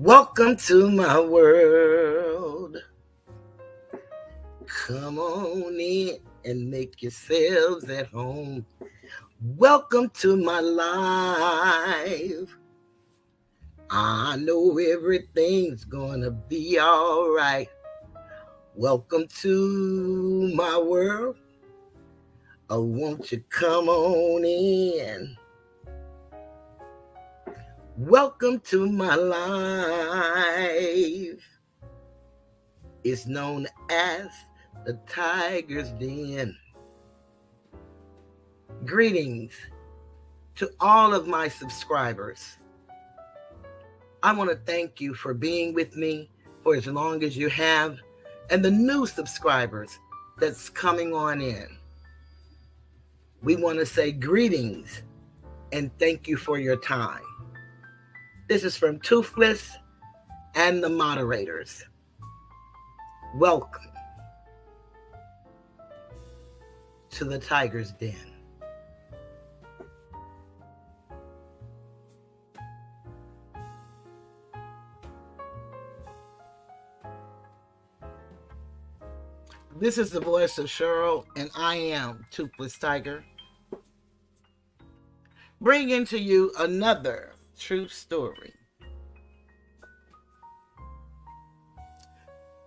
Welcome to my world. Come on in and make yourselves at home. Welcome to my life. I know everything's gonna be all right. Welcome to my world. Oh, won't you come on in? Welcome to my life. It's known as the Tiger's Den. Greetings to all of my subscribers. I want to thank you for being with me for as long as you have, and the new subscribers that's coming on in. We want to say greetings and thank you for your time. This is from Toothless and the moderators. Welcome to the Tiger's Den. This is the voice of Cheryl, and I am Toothless Tiger, bringing to you another true story.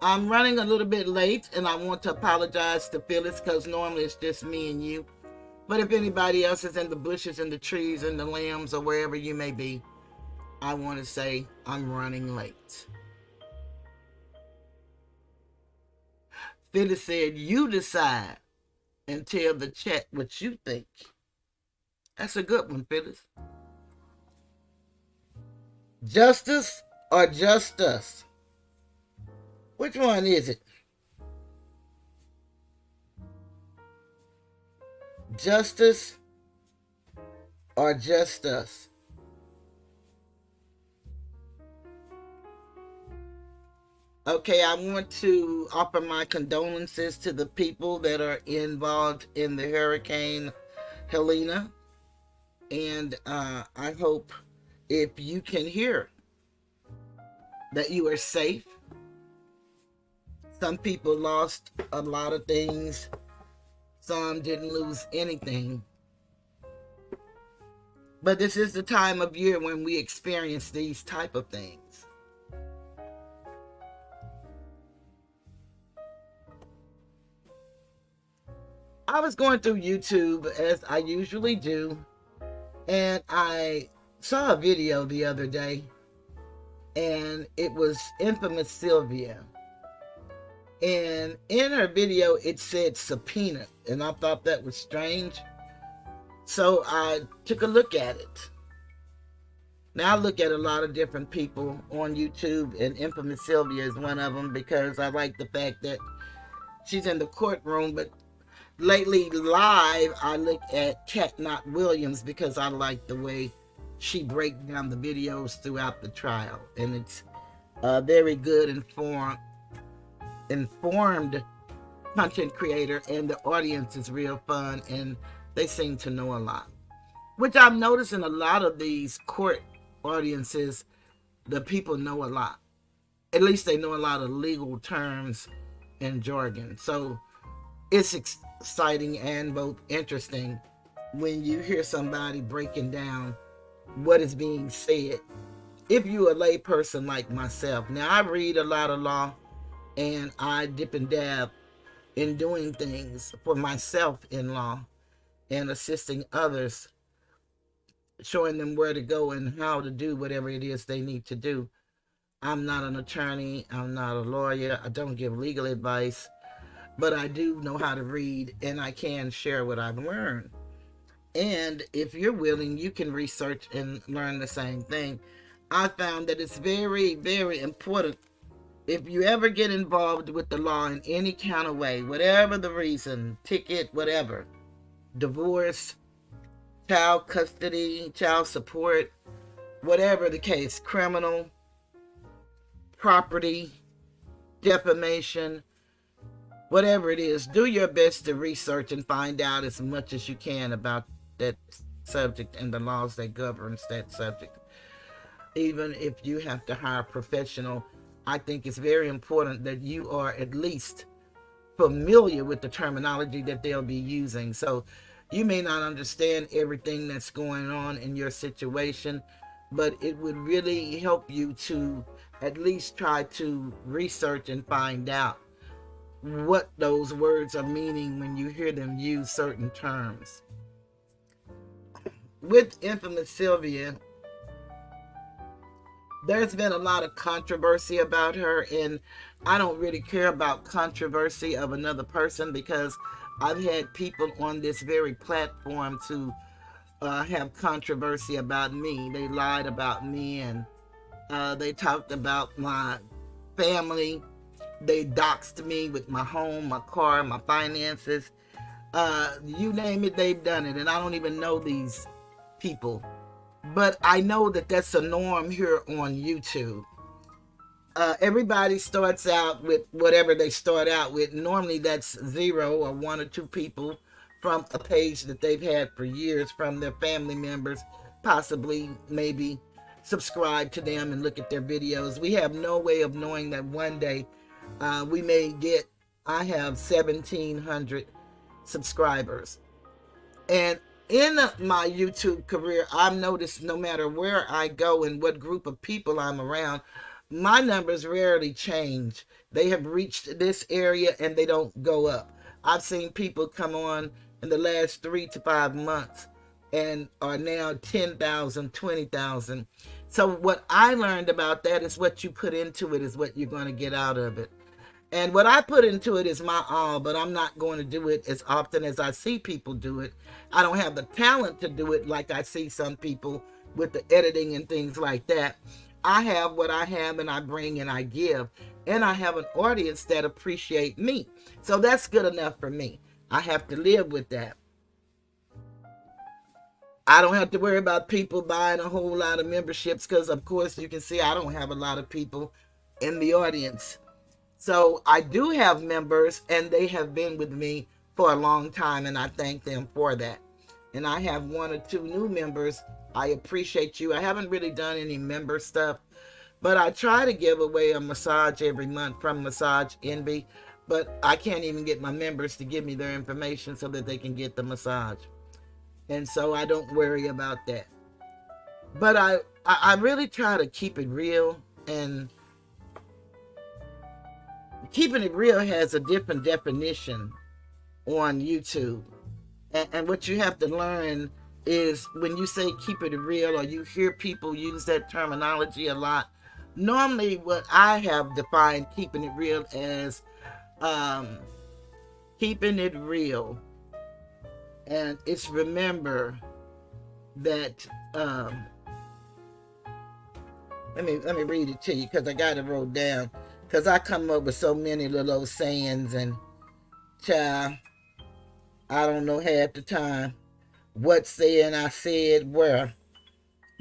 I'm running a little bit late, and I want to apologize to Phyllis because normally it's just me and you. But if anybody else is in the bushes and the trees and the lambs or wherever you may be, I want to say I'm running late. Phyllis said, you decide and tell the chat what you think. That's a good one, Phyllis. Justice or just us? Which one is it? Justice or just us? Okay, I want to offer my condolences to the people that are involved in the Hurricane Helena. And I hope if you can hear that you are safe. Some people lost a lot of things. Some didn't lose anything. But this is the time of year when we experience these type of things. I was going through YouTube as I usually do, and I saw a video the other day, and it was infamous Sylvia. And in her video, it said subpoena, and I thought that was strange. So I took a look at it. Now I look at a lot of different people on YouTube, and infamous Sylvia is one of them because I like the fact that she's in the courtroom. But lately, live, I look at Cat Not Williams because I like the way she breaks down the videos throughout the trial. And it's very good, informed content creator, and the audience is real fun, and they seem to know a lot, which I'm noticing a lot of these court audiences, the people know a lot. At least they know a lot of legal terms and jargon. So it's exciting and both interesting when you hear somebody breaking down what is being said. If you're a lay person like myself, now I read a lot of law, and I dip and dab in doing things for myself in law and assisting others, showing them where to go and how to do whatever it is they need to do. I'm not an attorney. I'm not a lawyer. I don't give legal advice, but I do know how to read, and I can share what I've learned. And if you're willing, you can research and learn the same thing. I found that it's very, very important. If you ever get involved with the law in any kind of way, whatever the reason, ticket, whatever, divorce, child custody, child support, whatever the case, criminal, property, defamation, whatever it is, do your best to research and find out as much as you can about that subject and the laws that governs that subject. even if you have to hire a professional, I think it's very important that you are at least familiar with the terminology that they'll be using. So you may not understand everything that's going on in your situation, but it would really help you to at least try to research and find out what those words are meaning when you hear them use certain terms. With infamous Sylvia, there's been a lot of controversy about her, and I don't really care about controversy of another person because I've had people on this very platform to have controversy about me. They lied about me, and they talked about my family. They doxed me with my home, my car, my finances. You name it, they've done it, and I don't even know these people. But I know that that's a norm here on YouTube. Everybody starts out with whatever they start out with. Normally that's 0 or 1 or 2 people from a page that they've had for years, from their family members, possibly maybe subscribe to them and look at their videos. We have no way of knowing that one day we may get, I have 1,700 subscribers. And in my YouTube career, I've noticed no matter where I go and what group of people I'm around, my numbers rarely change. They have reached this area and they don't go up. I've seen people come on in the last 3 to 5 months and are now 10,000, 20,000. So what I learned about that is what you put into it is what you're going to get out of it. And what I put into it is my all, but I'm not going to do it as often as I see people do it. I don't have the talent to do it like I see some people with the editing and things like that. I have what I have, and I bring and I give. And I have an audience that appreciate me. So that's good enough for me. I have to live with that. I don't have to worry about people buying a whole lot of memberships because, of course, you can see I don't have a lot of people in the audience. So I do have members, and they have been with me for a long time, and I thank them for that. And I have 1 or 2 new members. I appreciate you. I haven't really done any member stuff, but I try to give away a massage every month from Massage Envy, but I can't even get my members to give me their information so that they can get the massage. And so I don't worry about that. But I really try to keep it real, and keeping it real has a different definition on YouTube. And what you have to learn is when you say keep it real, or you hear people use that terminology a lot, normally what I have defined keeping it real as keeping it real. And it's remember that let me read it to you because I got it wrote down, because I come up with so many little old sayings, and child, I don't know half the time what saying I said where,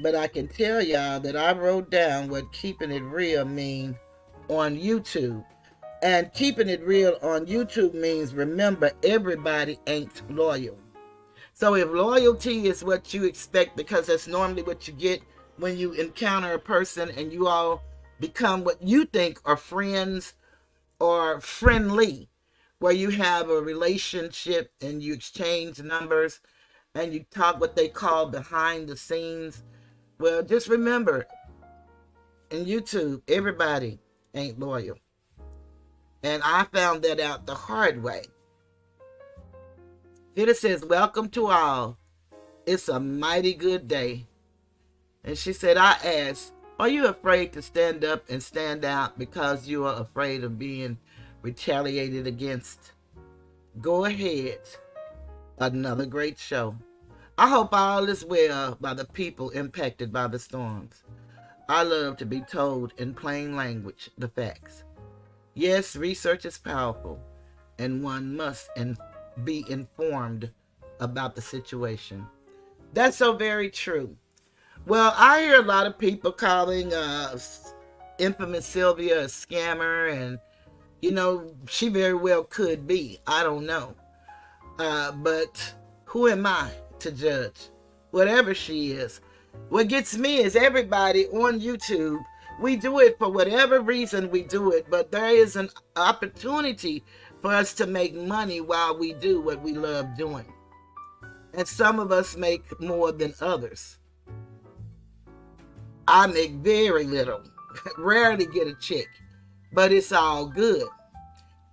but I can tell y'all that I wrote down what keeping it real mean on YouTube. And keeping it real on YouTube means remember everybody ain't loyal. So if loyalty is what you expect, because that's normally what you get when you encounter a person and you all become what you think are friends or friendly, where you have a relationship and you exchange numbers and you talk what they call behind the scenes. Well, just remember, in YouTube, everybody ain't loyal. And I found that out the hard way. Here it says, welcome to all. It's a mighty good day. And she said, I asked, are you afraid to stand up and stand out because you are afraid of being retaliated against? Go ahead. Another great show. I hope all is well by the people impacted by the storms. I love to be told in plain language the facts. Yes, research is powerful, and one must be informed about the situation. That's so very true. Well, I hear a lot of people calling infamous Sylvia a scammer, and she very well could be. I don't know. But who am I to judge? Whatever she is, What gets me is everybody on YouTube, we do it for whatever reason we do it, but there is an opportunity for us to make money while we do what we love doing. And some of us make more than others. I make very little, rarely get a check, but it's all good.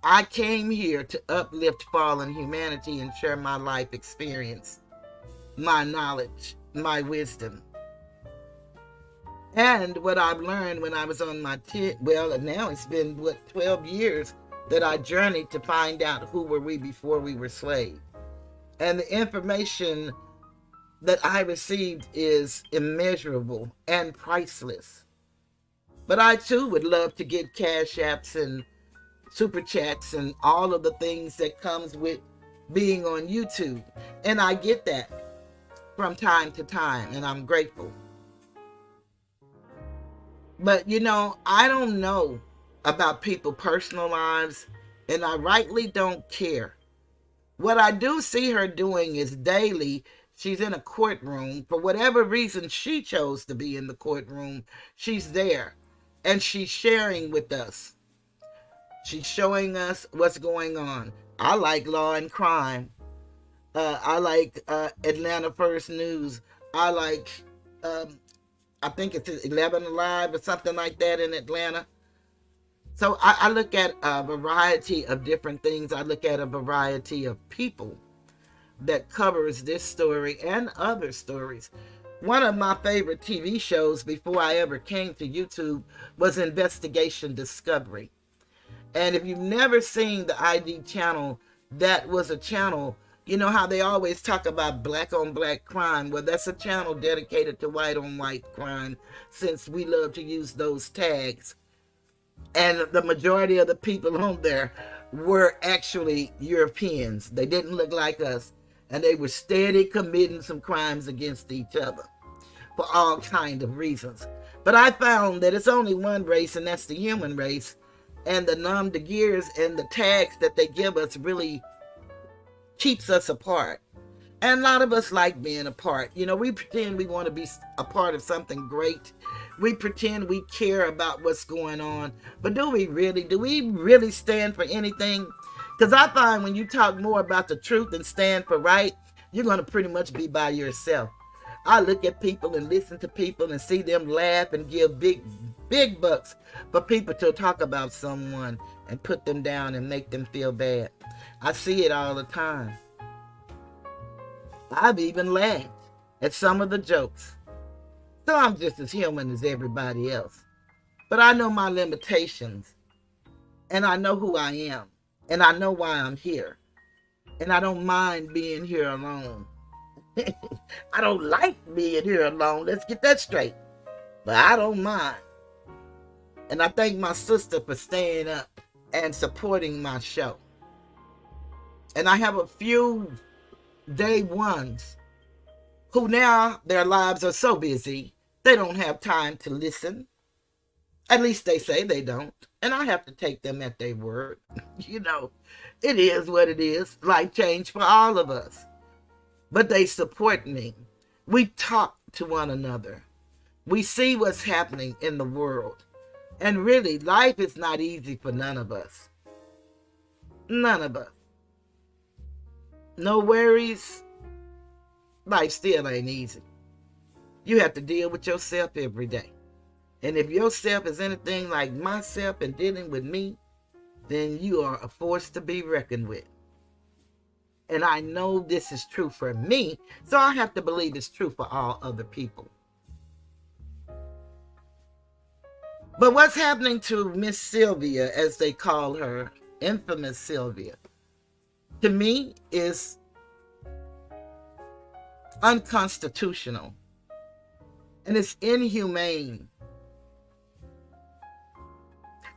I came here to uplift fallen humanity and share my life experience, my knowledge, my wisdom, and what I've learned when I was on my now it's been 12 years that I journeyed to find out who were we before we were slaves. And the information that I received is immeasurable and priceless. But I too would love to get cash apps and super chats and all of the things that comes with being on YouTube. And I get that from time to time, and I'm grateful. But I don't know about people's personal lives, and I rightly don't care. What I do see her doing is daily, she's in a courtroom. For whatever reason she chose to be in the courtroom, she's there. And she's sharing with us. She's showing us what's going on. I like law and crime. I like Atlanta First News. I like, I think it's 11 Alive or something like that in Atlanta. So I look at a variety of different things. I look at a variety of people that covers this story and other stories. One of my favorite TV shows before I ever came to YouTube was Investigation Discovery. And if you've never seen the ID channel, that was a channel, you know how they always talk about black on black crime? Well, that's a channel dedicated to white on white crime, since we love to use those tags. And the majority of the people on there were actually Europeans. They didn't look like us. And they were steady committing some crimes against each other for all kinds of reasons. But I found that it's only one race, and that's the human race. And the nom de gears and the tags that they give us really keeps us apart. And a lot of us like being apart. We pretend we want to be a part of something great. We pretend we care about what's going on. But do we really? Do we really stand for anything? Because I find when you talk more about the truth and stand for right, you're going to pretty much be by yourself. I look at people and listen to people and see them laugh and give big bucks for people to talk about someone and put them down and make them feel bad. I see it all the time. I've even laughed at some of the jokes. So I'm just as human as everybody else. But I know my limitations. And I know who I am. And I know why I'm here. And I don't mind being here alone. I don't like being here alone. Let's get that straight. But I don't mind. And I thank my sister for staying up and supporting my show. And I have a few day ones who now their lives are so busy, they don't have time to listen. At least they say they don't. And I have to take them at their word. It is what it is. Life change for all of us. But they support me. We talk to one another. We see what's happening in the world. And really, life is not easy for none of us. None of us. No worries. Life still ain't easy. You have to deal with yourself every day. And if yourself is anything like myself and dealing with me, then you are a force to be reckoned with. And I know this is true for me, so I have to believe it's true for all other people. But what's happening to Miss Sylvia, as they call her, infamous Sylvia, to me is unconstitutional. And it's inhumane.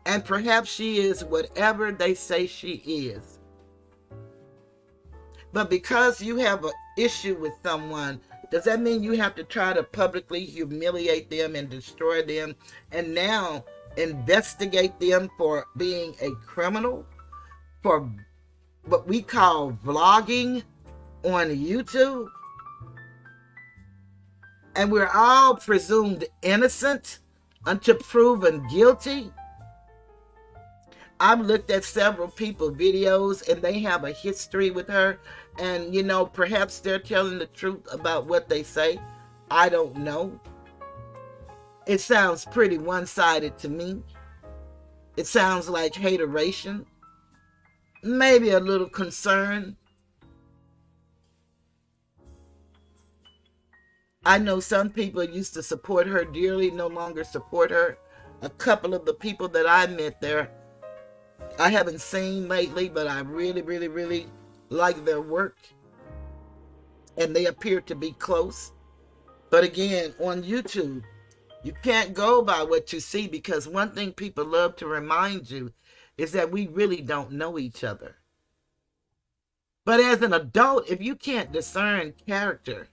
And perhaps she is whatever they say she is. But because you have an issue with someone, does that mean you have to try to publicly humiliate them and destroy them and now investigate them for being a criminal? For what we call vlogging on YouTube? and we're all presumed innocent until proven guilty. I've looked at several people videos and they have a history with her, and perhaps they're telling the truth about what they say. I don't know. It sounds pretty one-sided to me. It sounds like hateration, maybe a little concern. I know some people used to support her dearly, no longer support her. A couple of the people that I met there, I haven't seen lately, but I really, really, really like their work. And they appear to be close. But again, on YouTube, you can't go by what you see, because one thing people love to remind you is that we really don't know each other. But as an adult, if you can't discern character,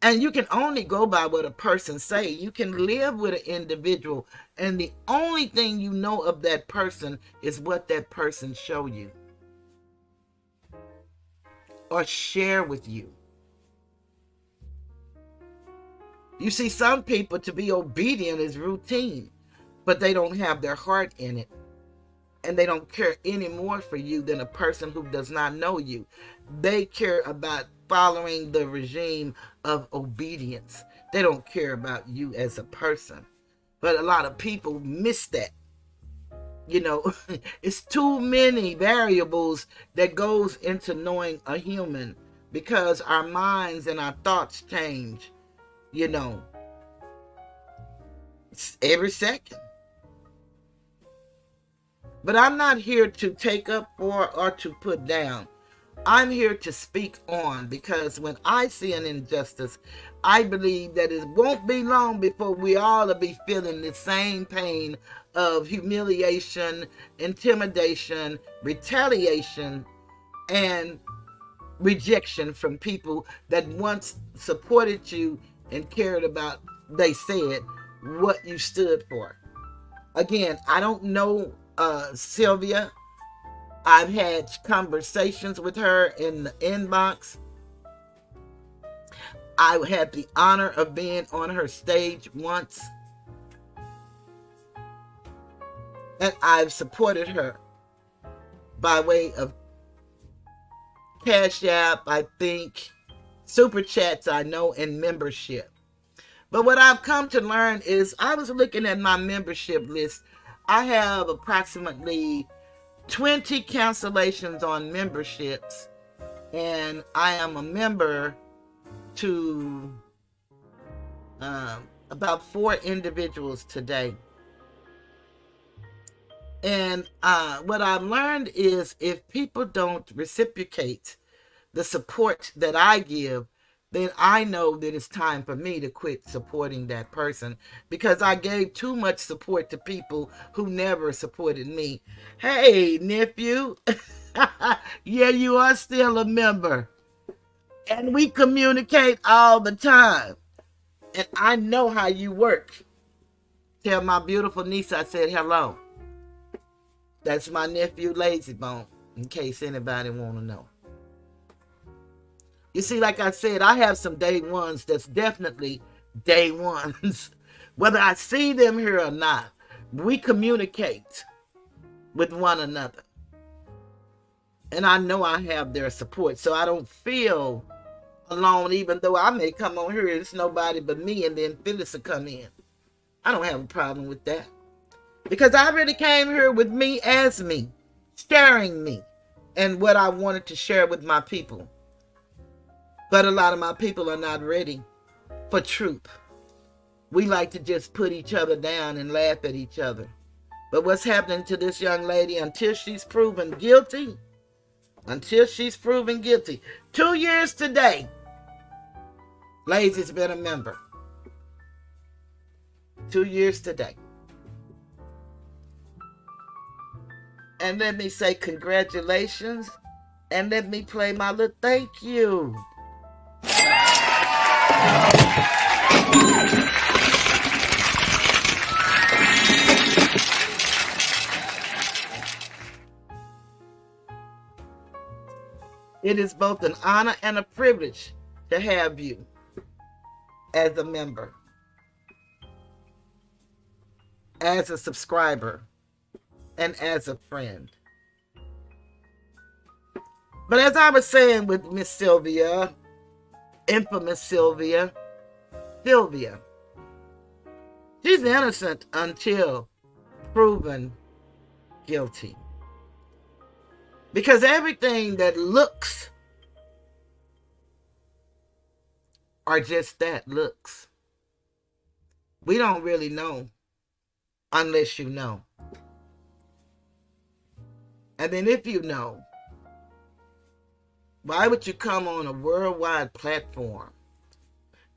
and you can only go by what a person say, you can live with an individual, and the only thing you know of that person is what that person show you or share with you. You see, some people, to be obedient is routine, but they don't have their heart in it. And they don't care any more for you than a person who does not know you. They care about following the regime of obedience. They don't care about you as a person. But a lot of people miss that. It's too many variables that goes into knowing a human, because our minds and our thoughts change, every second. But I'm not here to take up for or to put down. I'm here to speak on, because when I see an injustice, I believe that it won't be long before we all will be feeling the same pain of humiliation, intimidation, retaliation, and rejection from people that once supported you and cared about, they said, what you stood for. Again, I don't know Sylvia. I've had conversations with her in the inbox. I had the honor of being on her stage once, and I've supported her by way of Cash App, I think, Super Chats, I know, and membership. But what I've come to learn is, I was looking at my membership list. I have approximately 20 cancellations on memberships, and I am a member to about 4 individuals today. And what I've learned is, if people don't reciprocate the support that I give, then I know that it's time for me to quit supporting that person, because I gave too much support to people who never supported me. Hey, nephew. Yeah, you are still a member. And we communicate all the time. And I know how you work. Tell my beautiful niece I said hello. That's my nephew, Lazy Bone, in case anybody want to know. You see, like I said, I have some day ones that's definitely day ones. Whether I see them here or not, we communicate with one another. And I know I have their support, so I don't feel alone, even though I may come on here and it's nobody but me, and then Phyllis will come in. I don't have a problem with that, because I really came here with me as me, sharing me and what I wanted to share with my people. But a lot of my people are not ready for truth. We like to just put each other down and laugh at each other. But what's happening to this young lady, until she's proven guilty, 2 years today, Lazy's been a member. 2 years today. And let me say congratulations, and let me play my little thank you. It is both an honor and a privilege to have you. as a member, as a subscriber, and as a friend. But as I was saying with Miss Sylvia, infamous Sylvia, she's innocent until proven guilty. Because everything that looks are just that, looks. We don't really know unless you know. And then if you know, why would you come on a worldwide platform?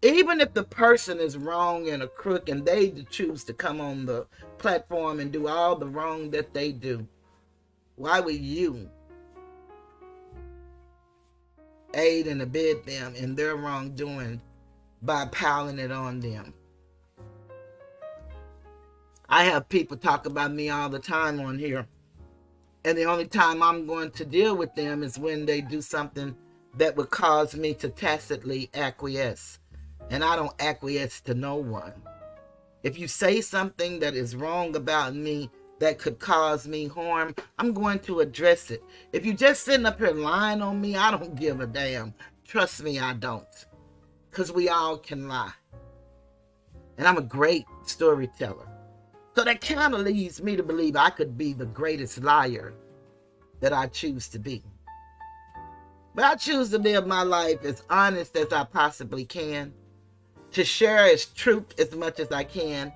Even if the person is wrong and a crook and they choose to come on the platform and do all the wrong that they do, why would you aid and abet them in their wrongdoing by piling it on them? I have people talk about me all the time on here, and the only time I'm going to deal with them is when they do something that would cause me to tacitly acquiesce. And I don't acquiesce to no one. If you say something that is wrong about me that could cause me harm, I'm going to address it. If you're just sitting up here lying on me, I don't give a damn. Trust me, I don't. Because we all can lie. And I'm a great storyteller. So that kind of leads me to believe I could be the greatest liar that I choose to be. But I choose to live my life as honest as I possibly can, to share as truth as much as I can.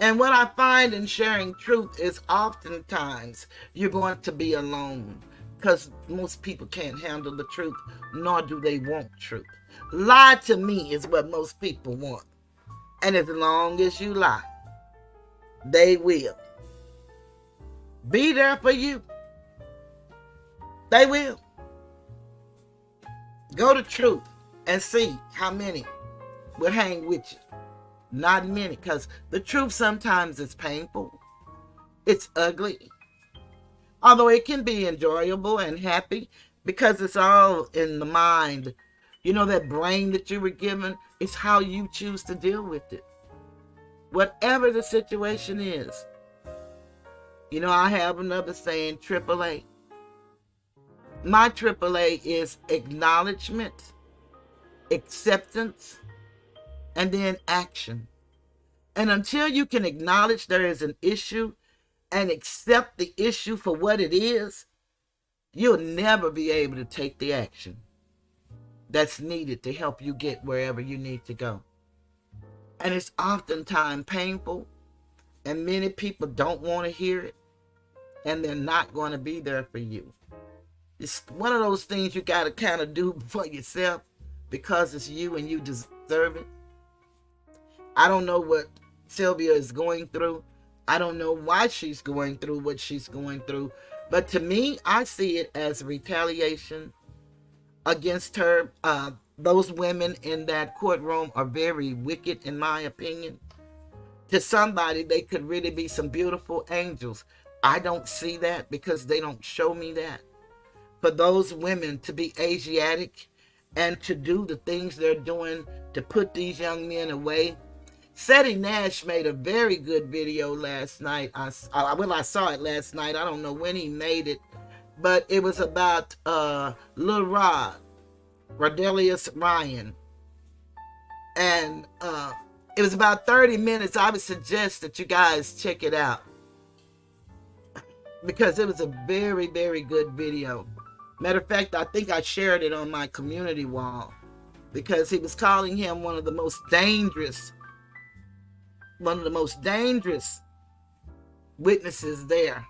And what I find in sharing truth is oftentimes you're going to be alone, because most people can't handle the truth, nor do they want truth. Lie to me is what most people want. And as long as you lie, they will be there for you. They will. Go to truth and see how many will hang with you. Not many, because the truth sometimes is painful. It's ugly. Although it can be enjoyable and happy, because it's all in the mind. You know, that brain that you were given, it's how you choose to deal with it. Whatever the situation is. You know, I have another saying, AAA. My AAA is acknowledgement, acceptance, and then action. And until you can acknowledge there is an issue and accept the issue for what it is, you'll never be able to take the action that's needed to help you get wherever you need to go. And it's oftentimes painful, and many people don't want to hear it, and they're not going to be there for you. It's one of those things you got to kind of do for yourself, because it's you and you deserve it. I don't know what Sylvia is going through. I don't know why she's going through what she's going through. But to me, I see it as retaliation against her. Those women in that courtroom are very wicked, in my opinion. To somebody, they could really be some beautiful angels. I don't see that, because they don't show me that. For those women to be Asiatic and to do the things they're doing to put these young men away. Seti Nash made a very good video last night. I saw it last night. I don't know when he made it, but it was about Lil Rod, Rodelius Ryan. And it was about 30 minutes. I would suggest that you guys check it out, because it was a very, very good video. Matter of fact, I think I shared it on my community wall, because he was calling him one of the most dangerous witnesses there.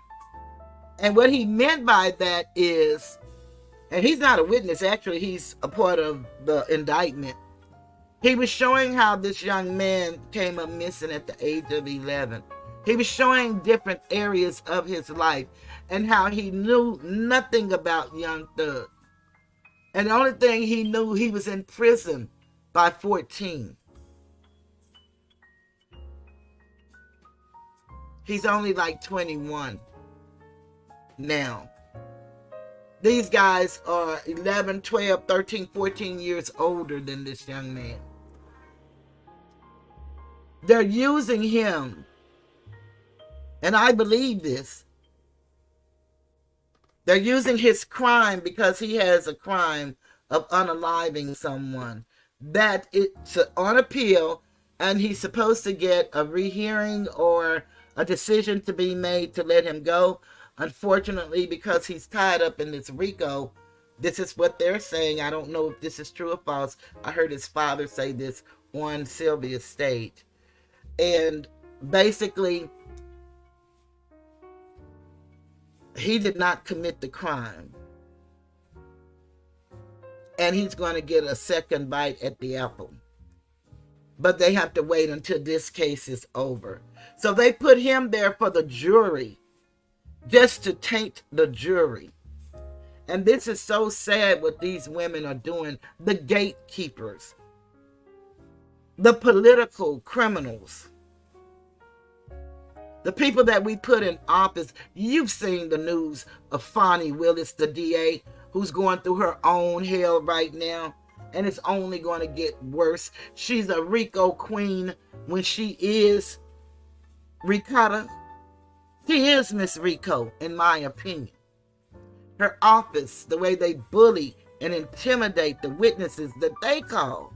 And what he meant by that is, and he's not a witness, actually he's a part of the indictment. He was showing how this young man came up missing at the age of 11. He was showing different areas of his life and how he knew nothing about Young Thug. And the only thing he knew, he was in prison by 14. He's only like 21 now. These guys are 11, 12, 13, 14 years older than this young man. They're using him, and I believe this. They're using his crime because he has a crime of unaliving someone. That it's on appeal, and he's supposed to get a rehearing or a decision to be made to let him go. Unfortunately, because he's tied up in this RICO, this is what they're saying. I don't know if this is true or false. I heard his father say this on Sylvia's stage. And basically, he did not commit the crime. And he's going to get a second bite at the apple. But they have to wait until this case is over. So they put him there for the jury, just to taint the jury. And this is so sad what these women are doing. The gatekeepers, the political criminals, the people that we put in office. You've seen the news of Fonnie Willis, the DA, who's going through her own hell right now. And it's only going to get worse. She's a RICO queen when she is Ricotta. She is Miss RICO, in my opinion. Her office, the way they bully and intimidate the witnesses that they call,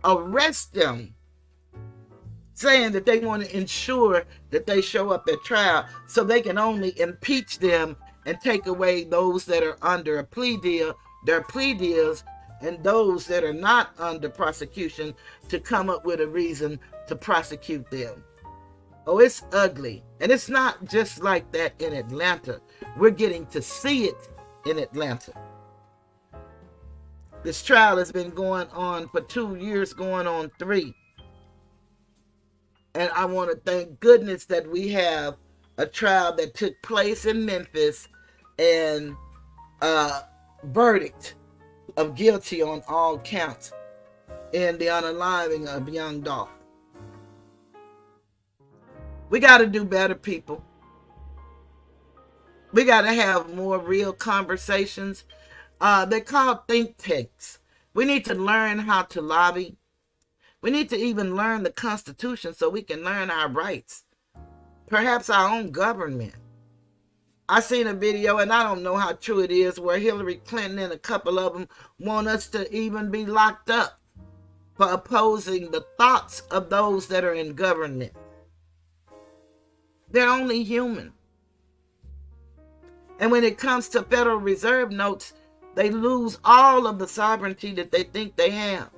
arrest them, saying that they want to ensure that they show up at trial so they can only impeach them and take away those that are under a plea deal, their plea deals, and those that are not under prosecution to come up with a reason to prosecute them. Oh, it's ugly. And it's not just like that in Atlanta. We're getting to see it in Atlanta. This trial has been going on for 2 years, going on 3. And I want to thank goodness that we have a trial that took place in Memphis and a verdict of guilty on all counts in the unaliving of young Dolph. We got to do better, people. We got to have more real conversations. They're called think tanks. We need to learn how to lobby. We need to even learn the Constitution so we can learn our rights. Perhaps our own government. I seen a video, and I don't know how true it is, where Hillary Clinton and a couple of them want us to even be locked up for opposing the thoughts of those that are in government. They're only human. And when it comes to Federal Reserve notes, they lose all of the sovereignty that they think they have.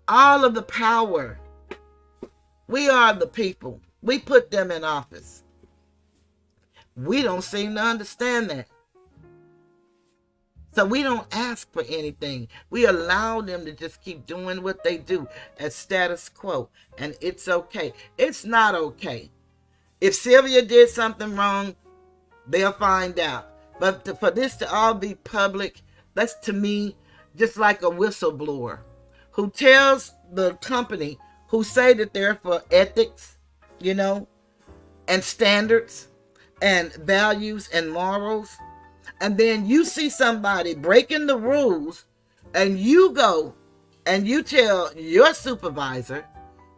All of the power. We are the people. We put them in office. We don't seem to understand that. So we don't ask for anything. We allow them to just keep doing what they do as status quo. And it's okay. It's not okay. If Sylvia did something wrong, they'll find out. But for this to all be public, that's to me just like a whistleblower who tells the company, who say that they're for ethics, and standards and values and morals. And then you see somebody breaking the rules and you go and you tell your supervisor,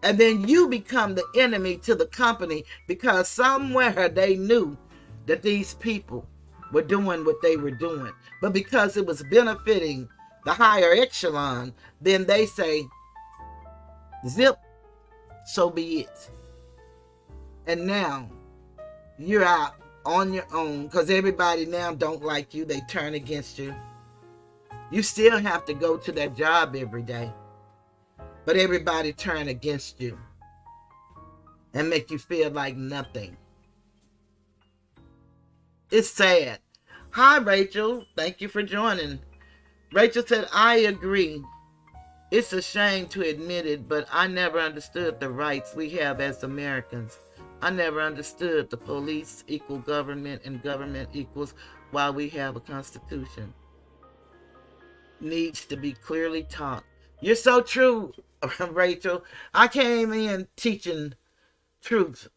and then you become the enemy to the company because somewhere they knew that these people were doing what they were doing. But because it was benefiting the higher echelon, then they say, zip, so be it. And now you're out on your own because everybody now don't like you. They turn against you. You still have to go to that job every day, but everybody turn against you and make you feel like nothing. It's sad. Hi, Rachel. Thank you for joining. Rachel said, I agree. It's a shame to admit it, but I never understood the rights we have as Americans. I never understood the police equal government and government equals why we have a constitution. Needs to be clearly taught. You're so true, Rachel. I came in teaching truth.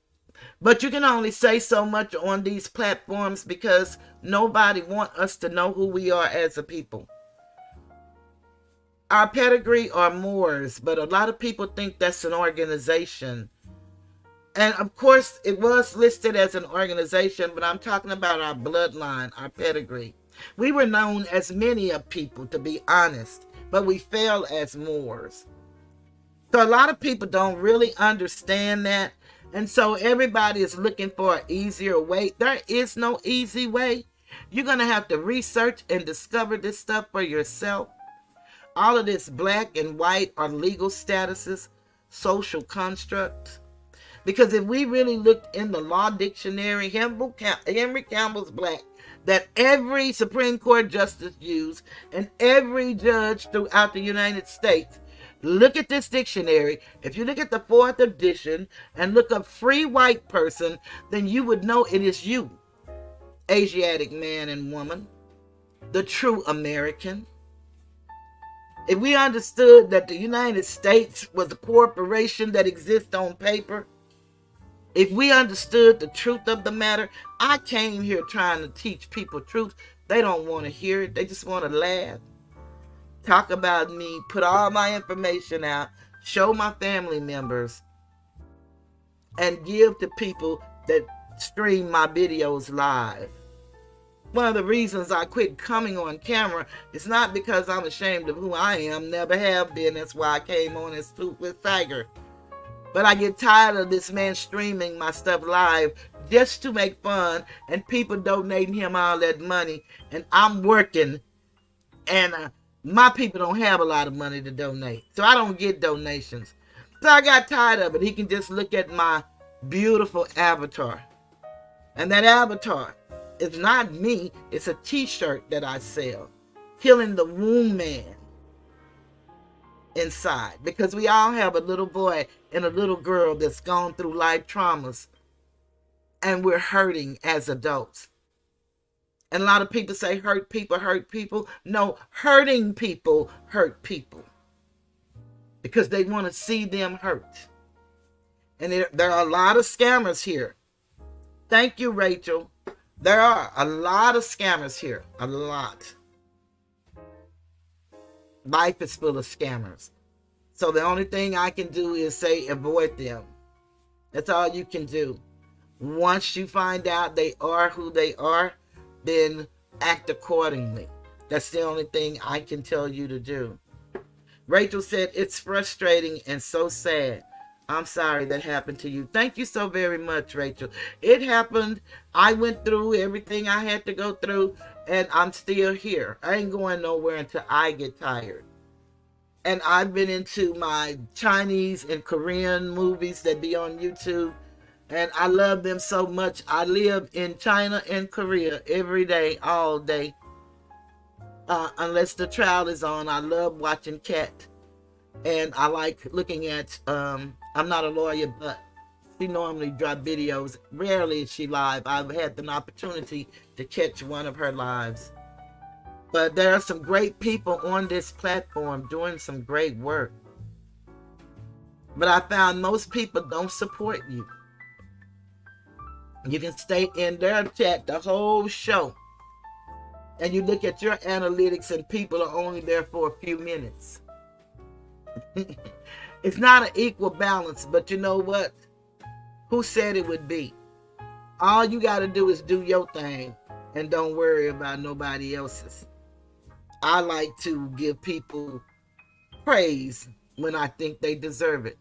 But you can only say so much on these platforms because nobody wants us to know who we are as a people. Our pedigree are Moors, but a lot of people think that's an organization. And of course, it was listed as an organization, but I'm talking about our bloodline, our pedigree. We were known as many of people, to be honest, but we fell as Moors. So a lot of people don't really understand that. And so everybody is looking for an easier way. There is no easy way. You're going to have to research and discover this stuff for yourself. All of this black and white are legal statuses, social constructs. Because if we really looked in the law dictionary, Henry Campbell's black, that every Supreme Court justice used and every judge throughout the United States, look at this dictionary. If you look at the 4th edition and look up free white person, then you would know it is you, Asiatic man and woman, the true American. If we understood that the United States was a corporation that exists on paper, if we understood the truth of the matter, I came here trying to teach people truth. They don't want to hear it. They just want to laugh, talk about me, put all my information out, show my family members, and give to people that stream my videos live. One of the reasons I quit coming on camera is not because I'm ashamed of who I am, never have been. That's why I came on as Toothless Tiger. But I get tired of this man streaming my stuff live just to make fun and people donating him all that money. And I'm working and my people don't have a lot of money to donate. So I don't get donations. So I got tired of it. He can just look at my beautiful avatar. And that avatar is not me. It's a t-shirt that I sell. Healing the womb man inside, because we all have a little boy and a little girl that's gone through life traumas and we're hurting as adults. And a lot of people say hurt people hurt people. No, hurting people hurt people because they want to see them hurt. And there are a lot of scammers here. Thank you, Rachel. There are a lot of scammers here. A lot. Life is full of scammers. So the only thing I can do is say avoid them. That's all you can do. Once you find out they are who they are, then act accordingly. That's the only thing I can tell you to do. Rachel said, it's frustrating and so sad. I'm sorry that happened to you. Thank you so very much, Rachel. It happened. I went through everything I had to go through, and I'm still here. I ain't going nowhere until I get tired. And I've been into my Chinese and Korean movies that be on YouTube, and I love them so much. I live in China and Korea every day, all day. Unless the trial is on, I love watching Cat. And I like looking at, I'm not a lawyer, but she normally drops videos. Rarely is she live. I've had an opportunity to catch one of her lives. But there are some great people on this platform doing some great work. But I found most people don't support you. You can stay in their chat the whole show. And you look at your analytics and people are only there for a few minutes. It's not an equal balance, but you know what? Who said it would be? All you got to do is do your thing and don't worry about nobody else's. I like to give people praise when I think they deserve it.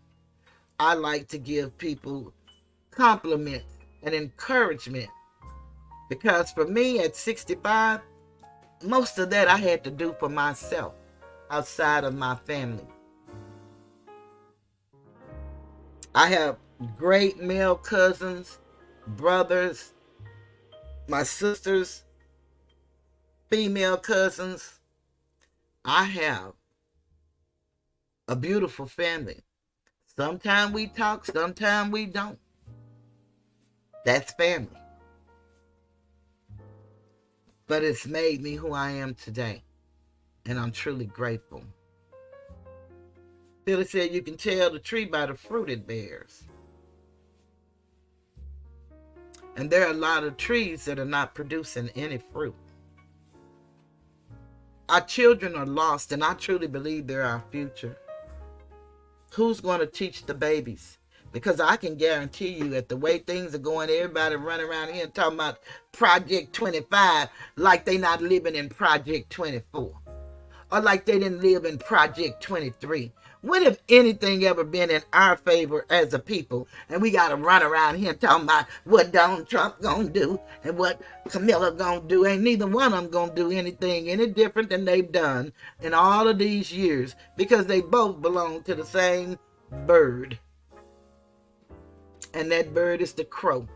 I like to give people compliments and encouragement, because for me at 65, most of that I had to do for myself outside of my family. I have great male cousins, brothers, my sisters, female cousins. I have a beautiful family. Sometimes we talk, sometimes we don't. That's family. But it's made me who I am today. And I'm truly grateful. Phyllis said you can tell the tree by the fruit it bears. And there are a lot of trees that are not producing any fruit. Our children are lost, and I truly believe they're our future. Who's going to teach the babies? Because I can guarantee you that the way things are going, everybody running around here and talking about Project 25 like they not living in Project 24. Or like they didn't live in Project 23. When have anything ever been in our favor as a people? And we got to run around here talking about what Donald Trump going to do and what Camilla going to do. Ain't neither one of them going to do anything any different than they've done in all of these years, because they both belong to the same bird. And that bird is the crow.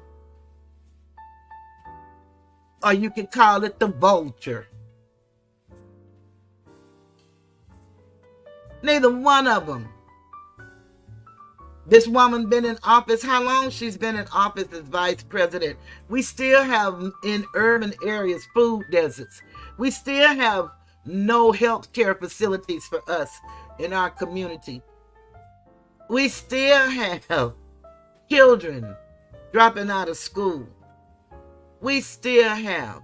Or you can call it the vulture. Neither one of them. This woman been in office. How long she's been in office as vice president? We still have in urban areas food deserts. We still have no health care facilities for us in our community. We still have children dropping out of school. We still have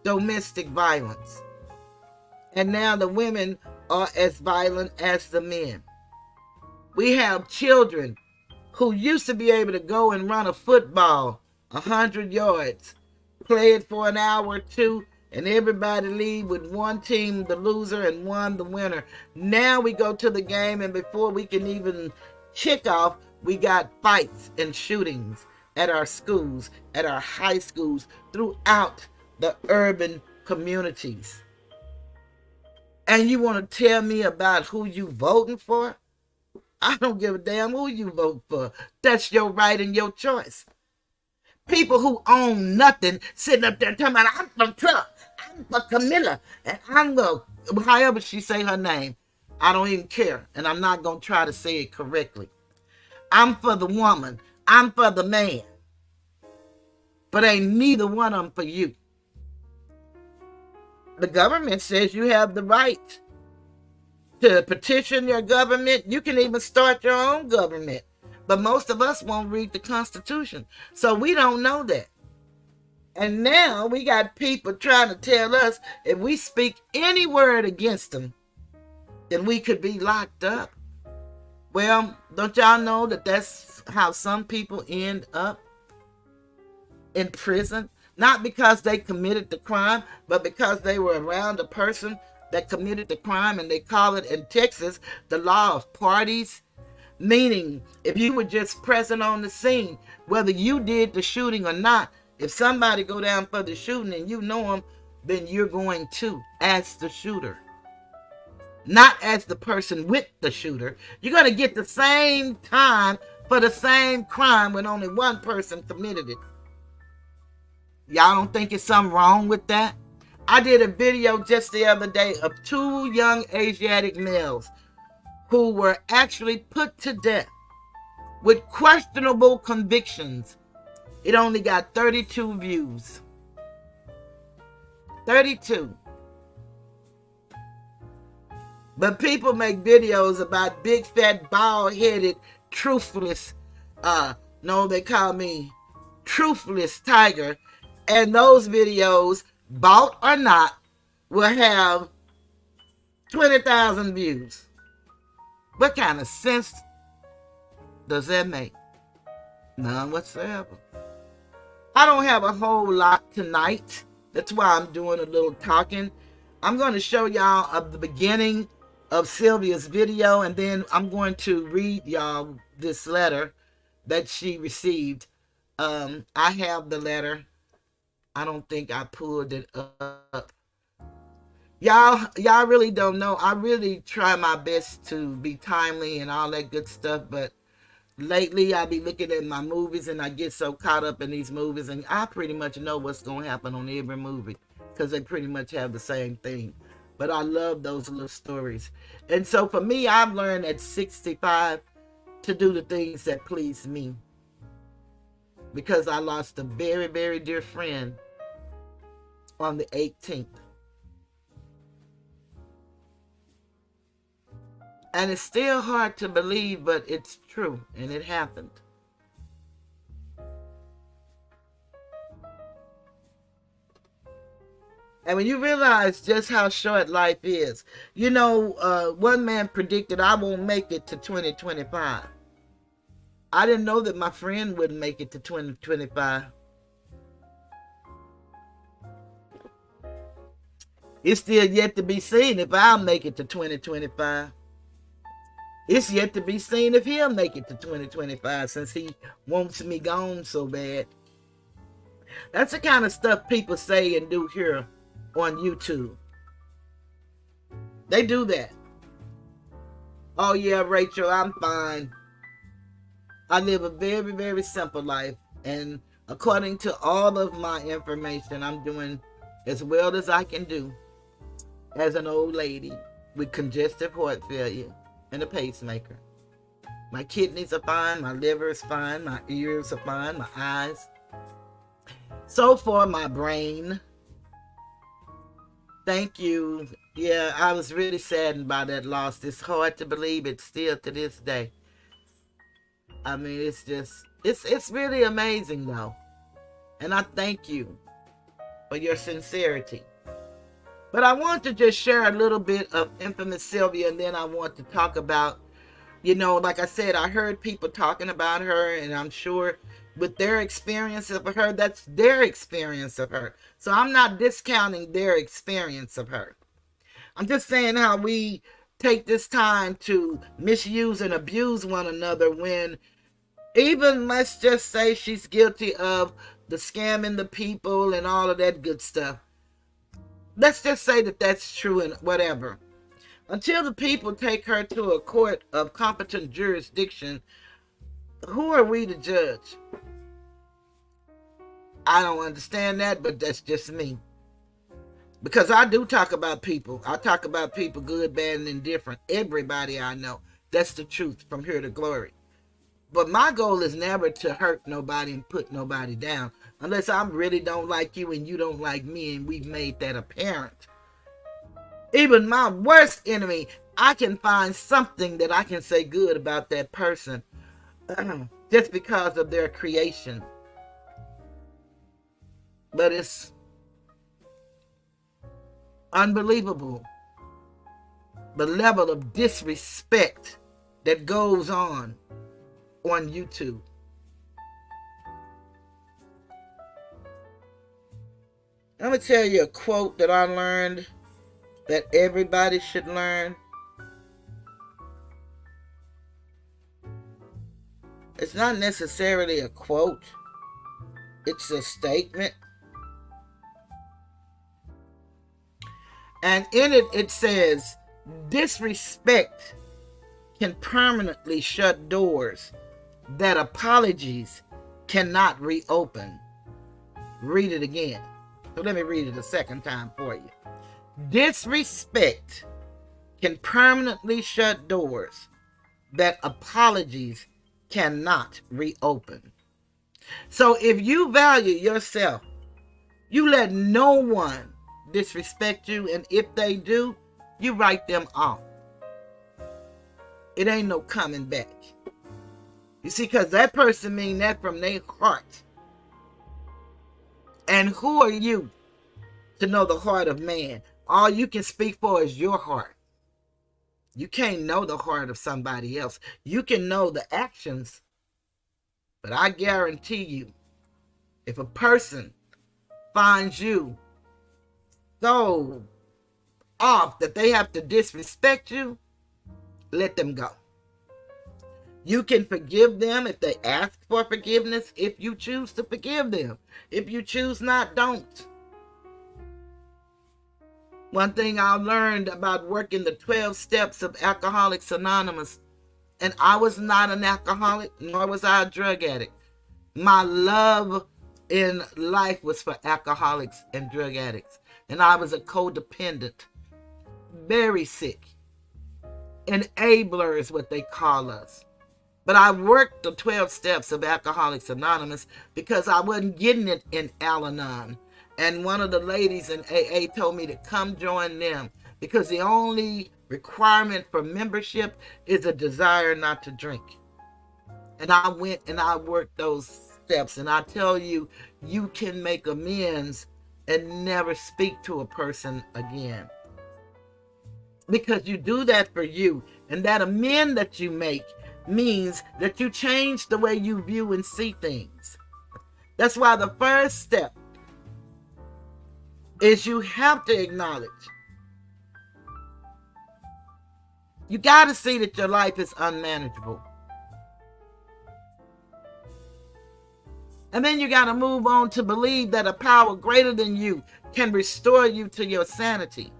domestic violence. And now the women are as violent as the men. We have children who used to be able to go and run a football 100 yards, play it for an hour or two, and everybody leave with one team the loser and one the winner. Now we go to the game, and before we can even kick off, we got fights and shootings at our schools, at our high schools, throughout the urban communities. And you want to tell me about who you voting for? I don't give a damn who you vote for. That's your right and your choice. People who own nothing sitting up there talking about, I'm for Trump, I'm for Camilla, and I'm going to, however she say her name, I don't even care. And I'm not going to try to say it correctly. I'm for the woman. I'm for the man. But ain't neither one of them for you. The government says you have the right to petition your government. You can even start your own government. But most of us won't read the Constitution. So we don't know that. And now we got people trying to tell us if we speak any word against them, then we could be locked up. Well, don't y'all know that that's how some people end up in prison? Not because they committed the crime, but because they were around a person that committed the crime, and they call it in Texas the law of parties. Meaning, if you were just present on the scene, whether you did the shooting or not, if somebody go down for the shooting and you know them, then you're going to as the shooter. Not as the person with the shooter. You're going to get the same time for the same crime when only one person committed it. Y'all don't think it's something wrong with that? I did a video just the other day of 2 young Asiatic males who were actually put to death with questionable convictions. It only got 32 views. 32. But people make videos about big, fat, bald-headed, truthless, no, they call me truthless tiger. And those videos, bought or not, will have 20,000 views. What kind of sense does that make? None whatsoever. I don't have a whole lot tonight. That's why I'm doing a little talking. I'm going to show y'all of the beginning of Sylvia's video, and then I'm going to read y'all this letter that she received. I have the letter. I don't think I pulled it up. Y'all really don't know. I really try my best to be timely and all that good stuff, but lately I be looking at my movies and I get so caught up in these movies, and I pretty much know what's going to happen on every movie because they pretty much have the same thing. But I love those little stories. And so for me, I've learned at 65 to do the things that please me, because I lost a very, very dear friend on the 18th. And it's still hard to believe, but it's true, and it happened. And when you realize just how short life is, one man predicted I won't make it to 2025. I didn't know that my friend wouldn't make it to 2025. It's still yet to be seen if I'll make it to 2025. It's yet to be seen if he'll make it to 2025 since he wants me gone so bad. That's the kind of stuff people say and do here on YouTube. They do that. Oh yeah, Rachel, I'm fine. I live a very, very simple life. And according to all of my information, I'm doing as well as I can do as an old lady with congestive heart failure and a pacemaker. My kidneys are fine, my liver is fine, my ears are fine, my eyes. So far, my brain. Thank you. Yeah, I was really saddened by that loss. It's hard to believe it still to this day. I mean, it's really amazing though. And I thank you for your sincerity. But I want to just share a little bit of infamous Sylvia, and then I want to talk about, like I said, I heard people talking about her, and I'm sure with their experience of her, that's their experience of her. So I'm not discounting their experience of her. I'm just saying how we take this time to misuse and abuse one another when even, let's just say, she's guilty of the scamming the people and all of that good stuff. Let's just say that that's true and whatever. Until the people take her to a court of competent jurisdiction, who are we to judge? I don't understand that, but that's just me. Because I do talk about people. I talk about people good, bad, and indifferent. Everybody I know. That's the truth from here to glory. But my goal is never to hurt nobody and put nobody down. Unless I really don't like you and you don't like me and we've made that apparent. Even my worst enemy, I can find something that I can say good about that person just because of their creation. But it's unbelievable the level of disrespect that goes on YouTube. I'm going to tell you a quote that I learned that everybody should learn. It's not necessarily a quote. It's a statement. And in it, it says, disrespect can permanently shut doors that apologies cannot reopen. Read it again. So let me read it a second time for you. Disrespect can permanently shut doors that apologies cannot reopen. So if you value yourself, you let no one disrespect you, and if they do, you write them off. It ain't no coming back. You see, because that person mean that from their heart. And who are you to know the heart of man? All you can speak for is your heart. You can't know the heart of somebody else. You can know the actions. But I guarantee you, if a person finds you so off that they have to disrespect you, let them go. You can forgive them if they ask for forgiveness, if you choose to forgive them. If you choose not, don't. One thing I learned about working the 12 steps of Alcoholics Anonymous, and I was not an alcoholic, nor was I a drug addict. My love in life was for alcoholics and drug addicts. And I was a codependent, very sick. Enabler is what they call us. But I worked the 12 steps of Alcoholics Anonymous because I wasn't getting it in Al-Anon. And one of the ladies in AA told me to come join them because the only requirement for membership is a desire not to drink. And I went and I worked those steps. And I tell you, you can make amends and never speak to a person again. Because you do that for you, and that amend that you make means that you change the way you view and see things. That's why the first step is you have to acknowledge. You got to see that your life is unmanageable. And then you got to move on to believe that a power greater than you can restore you to your sanity.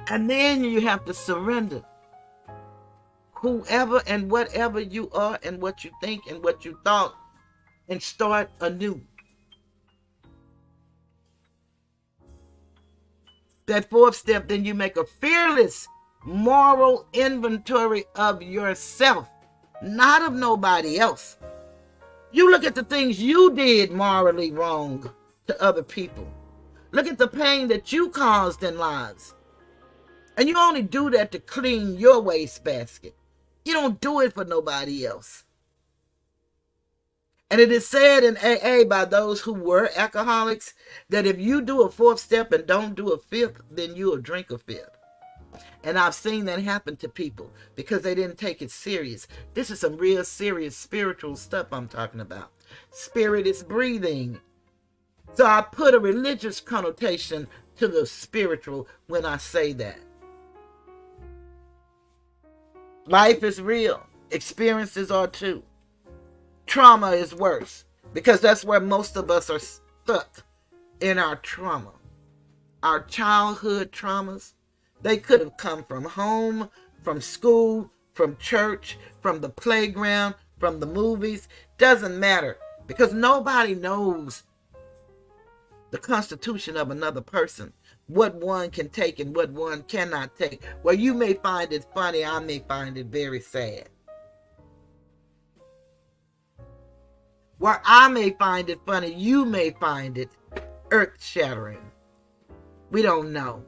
And then you have to surrender whoever and whatever you are and what you think and what you thought and start anew. That fourth step, then you make a fearless moral inventory of yourself, not of nobody else. You look at the things you did morally wrong to other people. Look at the pain that you caused in lives. And you only do that to clean your wastebasket. You don't do it for nobody else. And it is said in AA by those who were alcoholics that if you do a fourth step and don't do a fifth, then you'll drink a fifth. And I've seen that happen to people because they didn't take it serious. This is some real serious spiritual stuff I'm talking about. Spirit is breathing. So I put a religious connotation to the spiritual when I say that. Life is real. Experiences are too. Trauma is worse because that's where most of us are stuck in our trauma. Our childhood traumas. They could have come from home, from school, from church, from the playground, from the movies. Doesn't matter because nobody knows the constitution of another person. What one can take and what one cannot take. Well, you may find it funny. I may find it very sad. Where I may find it funny, you may find it earth-shattering. We don't know.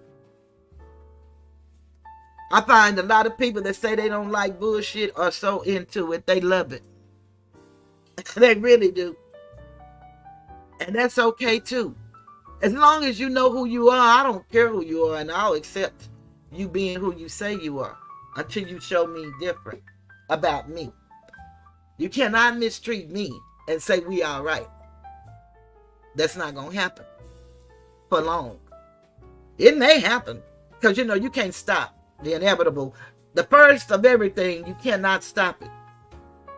I find a lot of people that say they don't like bullshit are so into it, they love it. They really do. And that's okay too. As long as you know who you are, I don't care who you are, and I'll accept you being who you say you are until you show me different about me. You cannot mistreat me and say we all right. That's not going to happen for long. It may happen because, you can't stop the inevitable. The first of everything, you cannot stop it.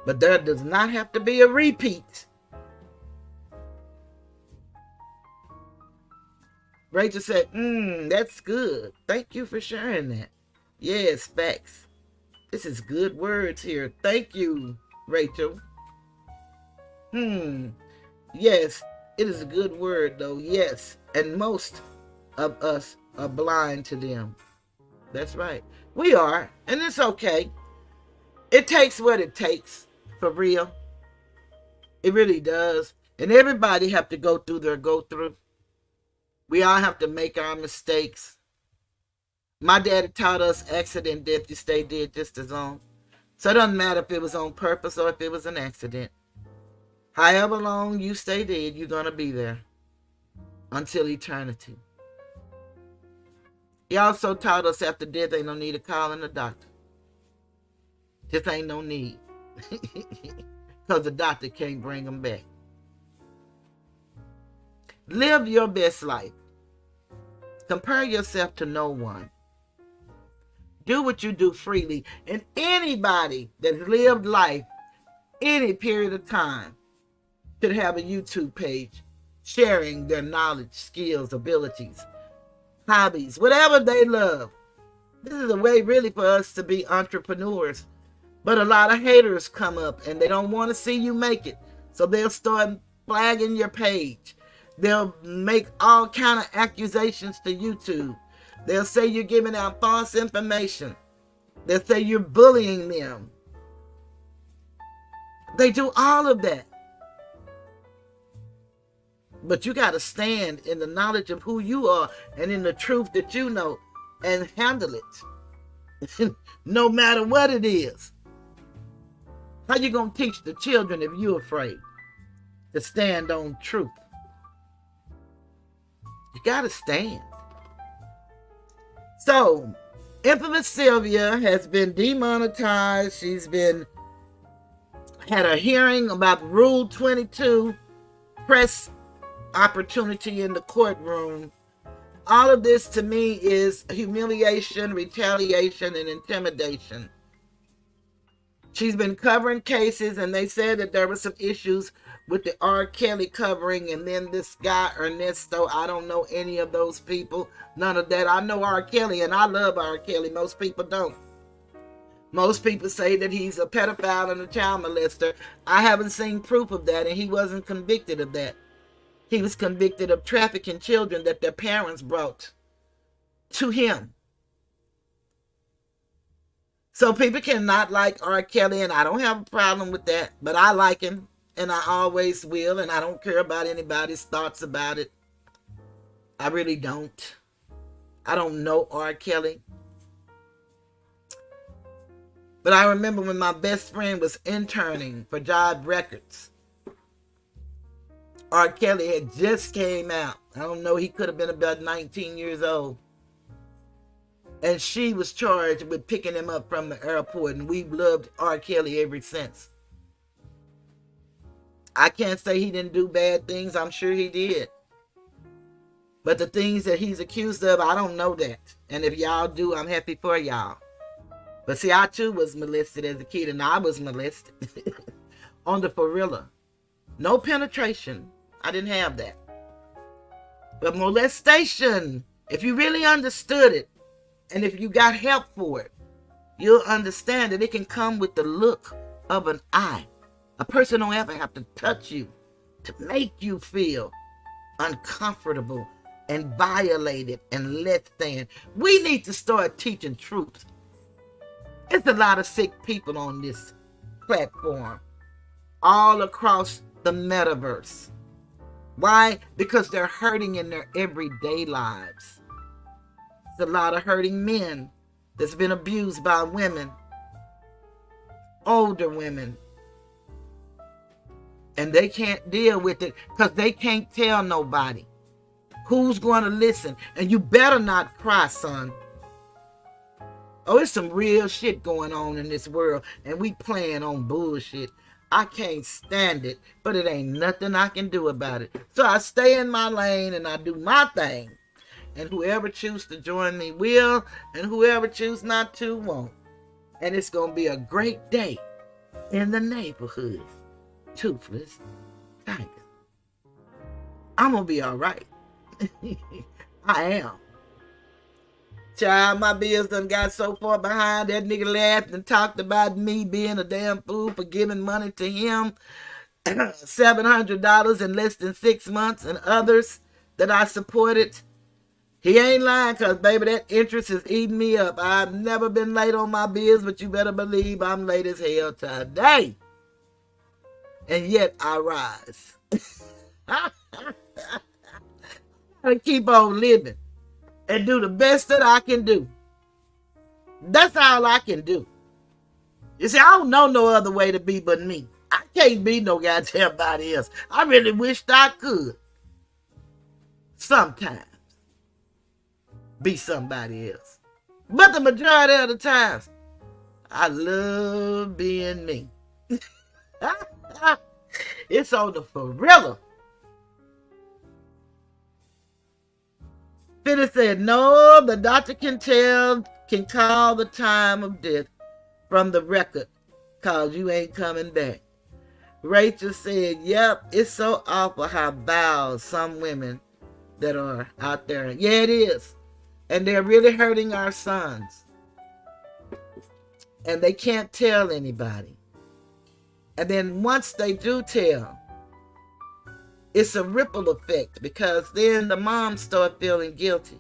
But there does not have to be a repeat. Rachel said, that's good. Thank you for sharing that. Yes, facts. This is good words here. Thank you, Rachel. Yes, it is a good word though. Yes. And most of us are blind to them. That's right. We are. And it's okay. It takes what it takes. For real. It really does. And everybody have to go through their go-through. We all have to make our mistakes. My daddy taught us accident, death, you stay dead just as long. So it doesn't matter if it was on purpose or if it was an accident. However long you stay dead, you're going to be there until eternity. He also taught us after death ain't no need of calling a doctor. Just ain't no need. Because the doctor can't bring them back. Live your best life. Compare yourself to no one. Do what you do freely. And anybody that lived life any period of time should have a YouTube page sharing their knowledge, skills, abilities, hobbies, whatever they love. This is a way really for us to be entrepreneurs. But a lot of haters come up and they don't want to see you make it. So they'll start flagging your page. They'll make all kind of accusations to YouTube. They'll say you're giving out false information. They'll say you're bullying them. They do all of that. But you got to stand in the knowledge of who you are and in the truth that you know and handle it. No matter what it is. How you going to teach the children if you're afraid to stand on truth? You gotta stand. So, infamous Sylvia has been demonetized. She's had a hearing about Rule 22, press opportunity in the courtroom. All of this to me is humiliation, retaliation, and intimidation. She's been covering cases, and they said that there were some issues with the R. Kelly covering, and then this guy, Ernesto, I don't know any of those people, none of that. I know R. Kelly, and I love R. Kelly. Most people don't. Most people say that he's a pedophile and a child molester. I haven't seen proof of that, and he wasn't convicted of that. He was convicted of trafficking children that their parents brought to him. So people cannot like R. Kelly, and I don't have a problem with that, but I like him, and I always will, and I don't care about anybody's thoughts about it. I really don't. I don't know R. Kelly. But I remember when my best friend was interning for Jive Records. R. Kelly had just came out. I don't know, he could have been about 19 years old. And she was charged with picking him up from the airport, and we've loved R. Kelly ever since. I can't say he didn't do bad things. I'm sure he did. But the things that he's accused of, I don't know that. And if y'all do, I'm happy for y'all. But see, I too was molested as a kid, and I was molested on the Forilla. No penetration. I didn't have that. But molestation, if you really understood it, and if you got help for it, you'll understand that it can come with the look of an eye. A person don't ever have to touch you to make you feel uncomfortable and violated and less than. We need to start teaching truth. There's a lot of sick people on this platform, all across the metaverse. Why? Because they're hurting in their everyday lives. There's a lot of hurting men that's been abused by women, older women, and they can't deal with it because they can't tell nobody. Who's going to listen? And you better not cry, son. Oh, it's some real shit going on in this world, and we playing on bullshit. I can't stand it, but it ain't nothing I can do about it. So I stay in my lane and I do my thing. And whoever chooses to join me will, and whoever chooses not to won't. And it's going to be a great day in the neighborhood. Toothless Tiger. I'm going to be all right. I am. Child, my bills done got so far behind. That nigga laughed and talked about me being a damn fool for giving money to him. $700 in less than 6 months, and others that I supported. He ain't lying, because, baby, that interest is eating me up. I've never been late on my bills, but you better believe I'm late as hell today. And yet I rise. I keep on living and do the best that I can do. That's all I can do. You see, I don't know no other way to be but me. I can't be no goddamn body else. I really wished I could. Sometimes be somebody else. But the majority of the times, I love being me. It's on the Forilla. Phyllis said, no, the doctor can call the time of death from the record, cause you ain't coming back. Rachel said, yep, it's so awful how vile some women that are out there. Yeah, it is. And they're really hurting our sons. And they can't tell anybody. And then once they do tell, it's a ripple effect, because then the moms start feeling guilty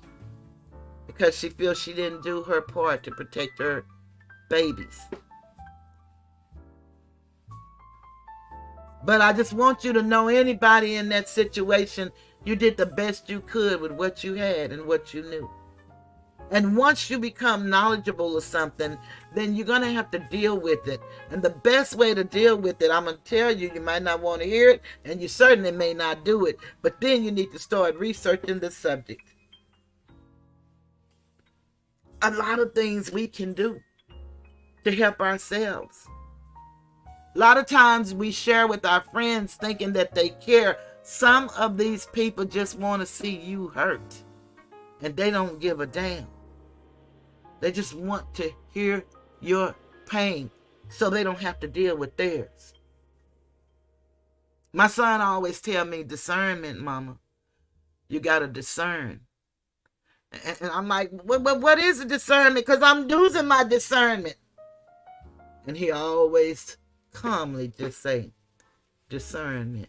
because she feels she didn't do her part to protect her babies. But I just want you to know, anybody in that situation, you did the best you could with what you had and what you knew. And once you become knowledgeable of something, then you're going to have to deal with it. And the best way to deal with it, I'm going to tell you, you might not want to hear it, and you certainly may not do it. But then you need to start researching the subject. A lot of things we can do to help ourselves. A lot of times we share with our friends thinking that they care. Some of these people just want to see you hurt, and they don't give a damn. They just want to hear your pain so they don't have to deal with theirs. My son always tell me, discernment, mama. You got to discern. And I'm like, what is a discernment? Because I'm losing my discernment. And he always calmly just say, discernment.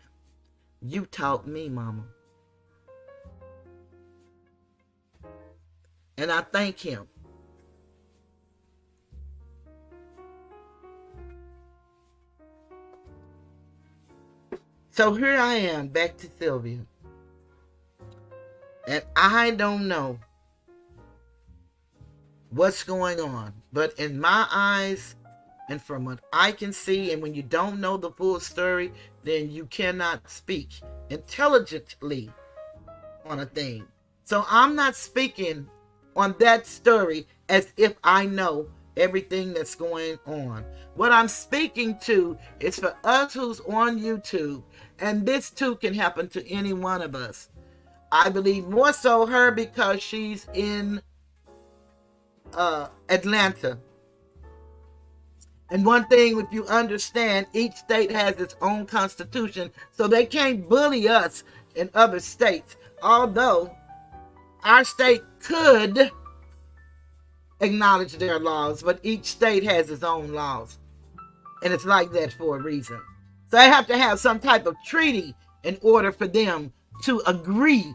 You taught me, mama. And I thank him. So here I am, back to Sylvia. And I don't know what's going on. But in my eyes, and from what I can see, and when you don't know the full story, then you cannot speak intelligently on a thing. So I'm not speaking on that story as if I know everything that's going on. What I'm speaking to is for us who's on YouTube, and this too can happen to any one of us. I believe more so her because she's in Atlanta. And one thing, if you understand, each state has its own constitution, so they can't bully us in other states. Although our state could acknowledge their laws, but each state has its own laws. And it's like that for a reason. So they have to have some type of treaty in order for them to agree.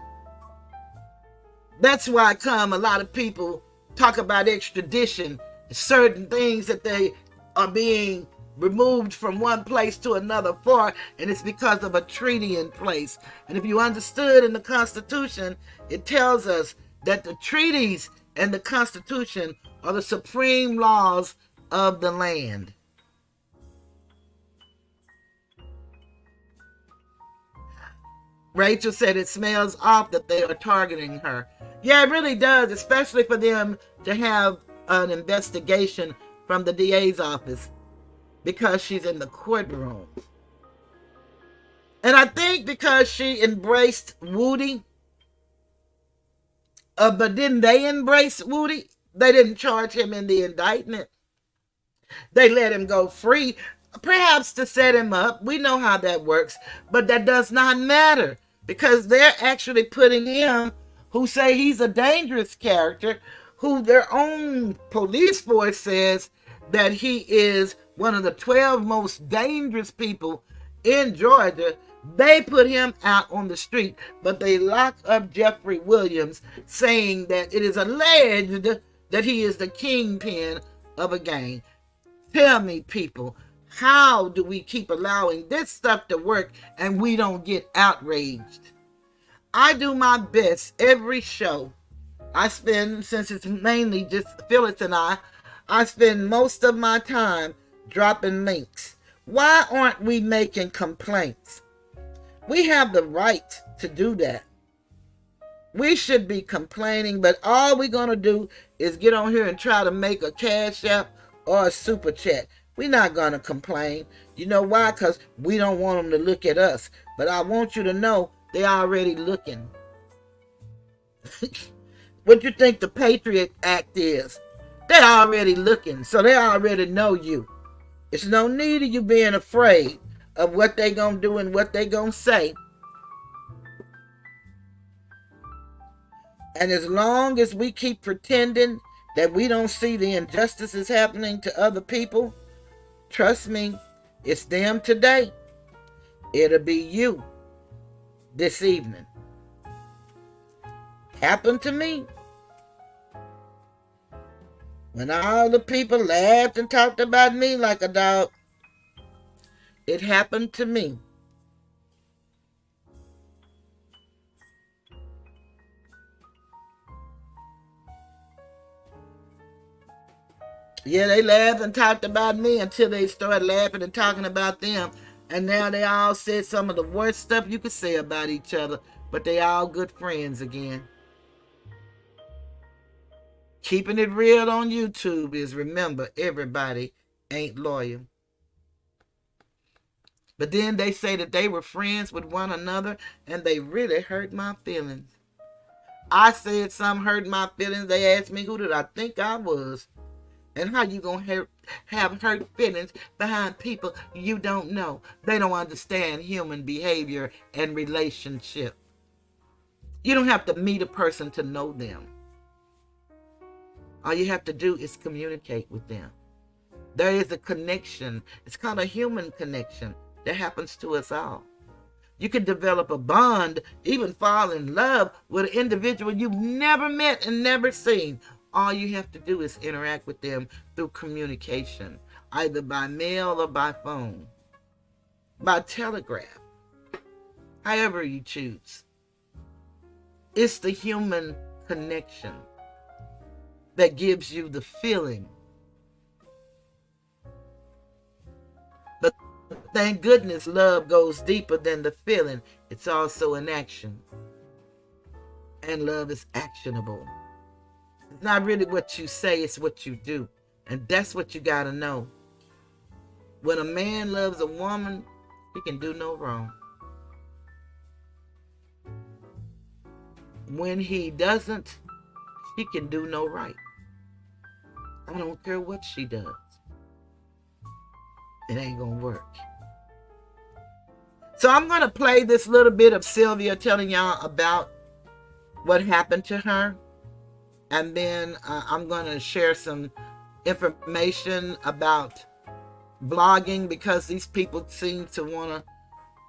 That's why a lot of people talk about extradition, certain things that they are being removed from one place to another for, and it's because of a treaty in place. And if you understood in the Constitution, it tells us that the treaties and the Constitution are the supreme laws of the land. Rachel said it smells off that they are targeting her. Yeah, it really does, especially for them to have an investigation from the DA's office because she's in the courtroom. And I think because she embraced Woody, but didn't they embrace Woody? They didn't charge him in the indictment. They let him go free, perhaps to set him up. We know how that works, but that does not matter because they're actually putting him, who say he's a dangerous character, who their own police force says that he is one of the 12 most dangerous people in Georgia. They put him out on the street, but they lock up Jeffrey Williams, saying that it is alleged that he is the kingpin of a gang. Tell me, people, how do we keep allowing this stuff to work and we don't get outraged? I do my best every show. I spend, since it's mainly just Phyllis and I spend most of my time dropping links. Why aren't we making complaints? We have the right to do that. We should be complaining, but all we're going to do is get on here and try to make a cash app or a super chat. We're not going to complain. You know why? Because we don't want them to look at us. But I want you to know they're already looking. What you think the Patriot Act is? They're already looking, so they already know you. It's no need of you being afraid of what they gonna do and what they gonna say. And as long as we keep pretending that we don't see the injustices happening to other people, trust me, it's them today. It'll be you this evening. Happened to me. When all the people laughed and talked about me like a dog, it happened to me. Yeah, they laughed and talked about me until they started laughing and talking about them. And now they all said some of the worst stuff you could say about each other, but they all good friends again. Keeping it real on YouTube is, remember, everybody ain't loyal. But then they say that they were friends with one another and they really hurt my feelings. I said some hurt my feelings. They asked me who did I think I was. And how you gonna have hurt feelings behind people you don't know? They don't understand human behavior and relationship. You don't have to meet a person to know them. All you have to do is communicate with them. There is a connection. It's called a human connection that happens to us all. You can develop a bond, even fall in love with an individual you've never met and never seen. All you have to do is interact with them through communication, either by mail or by phone, by telegraph, however you choose. It's the human connection that gives you the feeling. But thank goodness love goes deeper than the feeling. It's also an action. And love is actionable. It's not really what you say, it's what you do. And that's what you got to know. When a man loves a woman, he can do no wrong. When he doesn't, he can do no right. I don't care what she does. It ain't going to work. So I'm going to play this little bit of Sylvia telling y'all about what happened to her. And then I'm going to share some information about blogging, because these people seem to want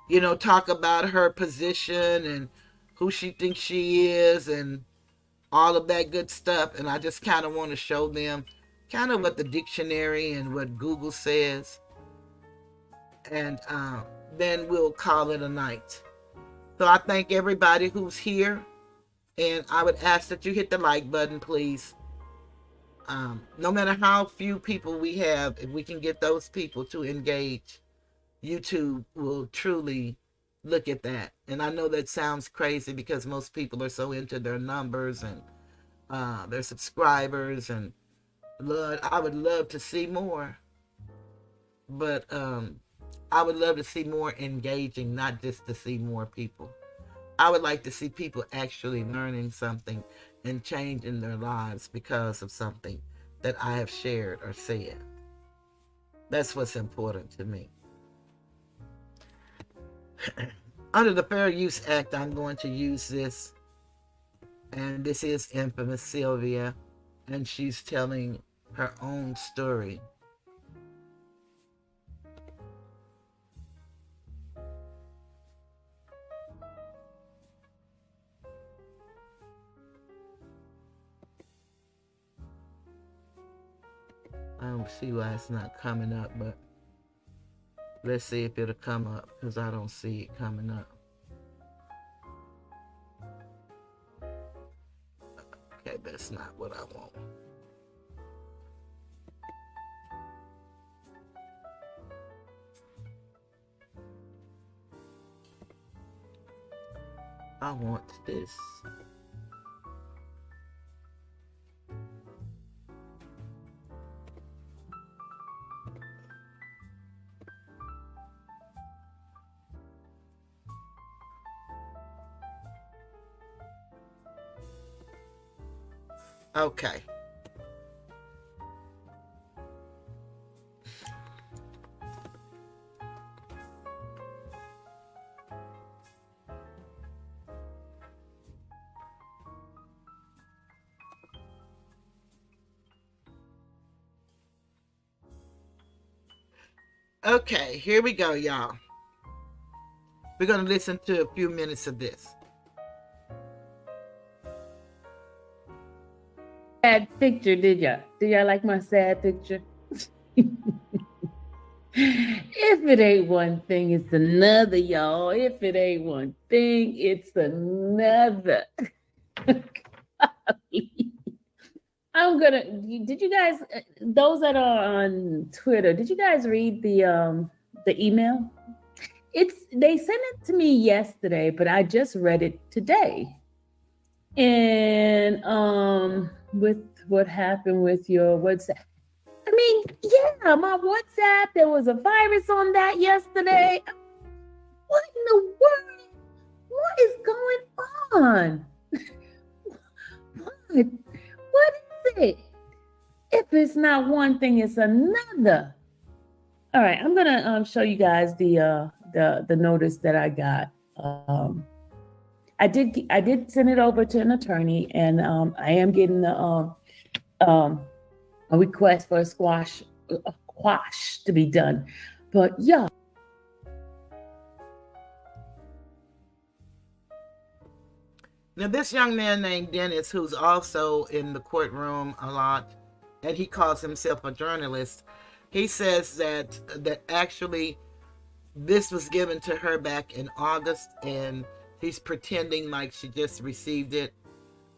to, talk about her position and who she thinks she is and all of that good stuff. And I just kind of want to show them kind of what the dictionary and what Google says. And then we'll call it a night. So I thank everybody who's here. And I would ask that you hit the like button, please. No matter how few people we have, if we can get those people to engage, YouTube will truly look at that. And I know that sounds crazy because most people are so into their numbers and their subscribers. And Lord, I would love to see more. But I would love to see more engaging, not just to see more people. I would like to see people actually learning something and changing their lives because of something that I have shared or said. That's what's important to me. Under the Fair Use Act, I'm going to use this. And this is infamous Sylvia. And she's telling her own story. I don't see why it's not coming up, but let's see if it'll come up, because I don't see it coming up. Okay, that's not what I want. I want this. Okay. Okay, here we go, y'all. We're going to listen to a few minutes of this. Sad picture, did y'all? Did y'all like my sad picture? If it ain't one thing, it's another, y'all. If it ain't one thing, it's another. Did you guys, those that are on Twitter, did you guys read the email? They sent it to me yesterday, but I just read it today. And with what happened with your WhatsApp. I mean, yeah, my WhatsApp, there was a virus on that yesterday. What in the world? What is going on? What is it? If it's not one thing, it's another. All right, I'm gonna show you guys the notice that I got. I did send it over to an attorney, and I am getting the a request for a quash to be done. But yeah. Now, this young man named Dennis, who's also in the courtroom a lot, and he calls himself a journalist, he says that actually this was given to her back in August, and he's pretending like she just received it.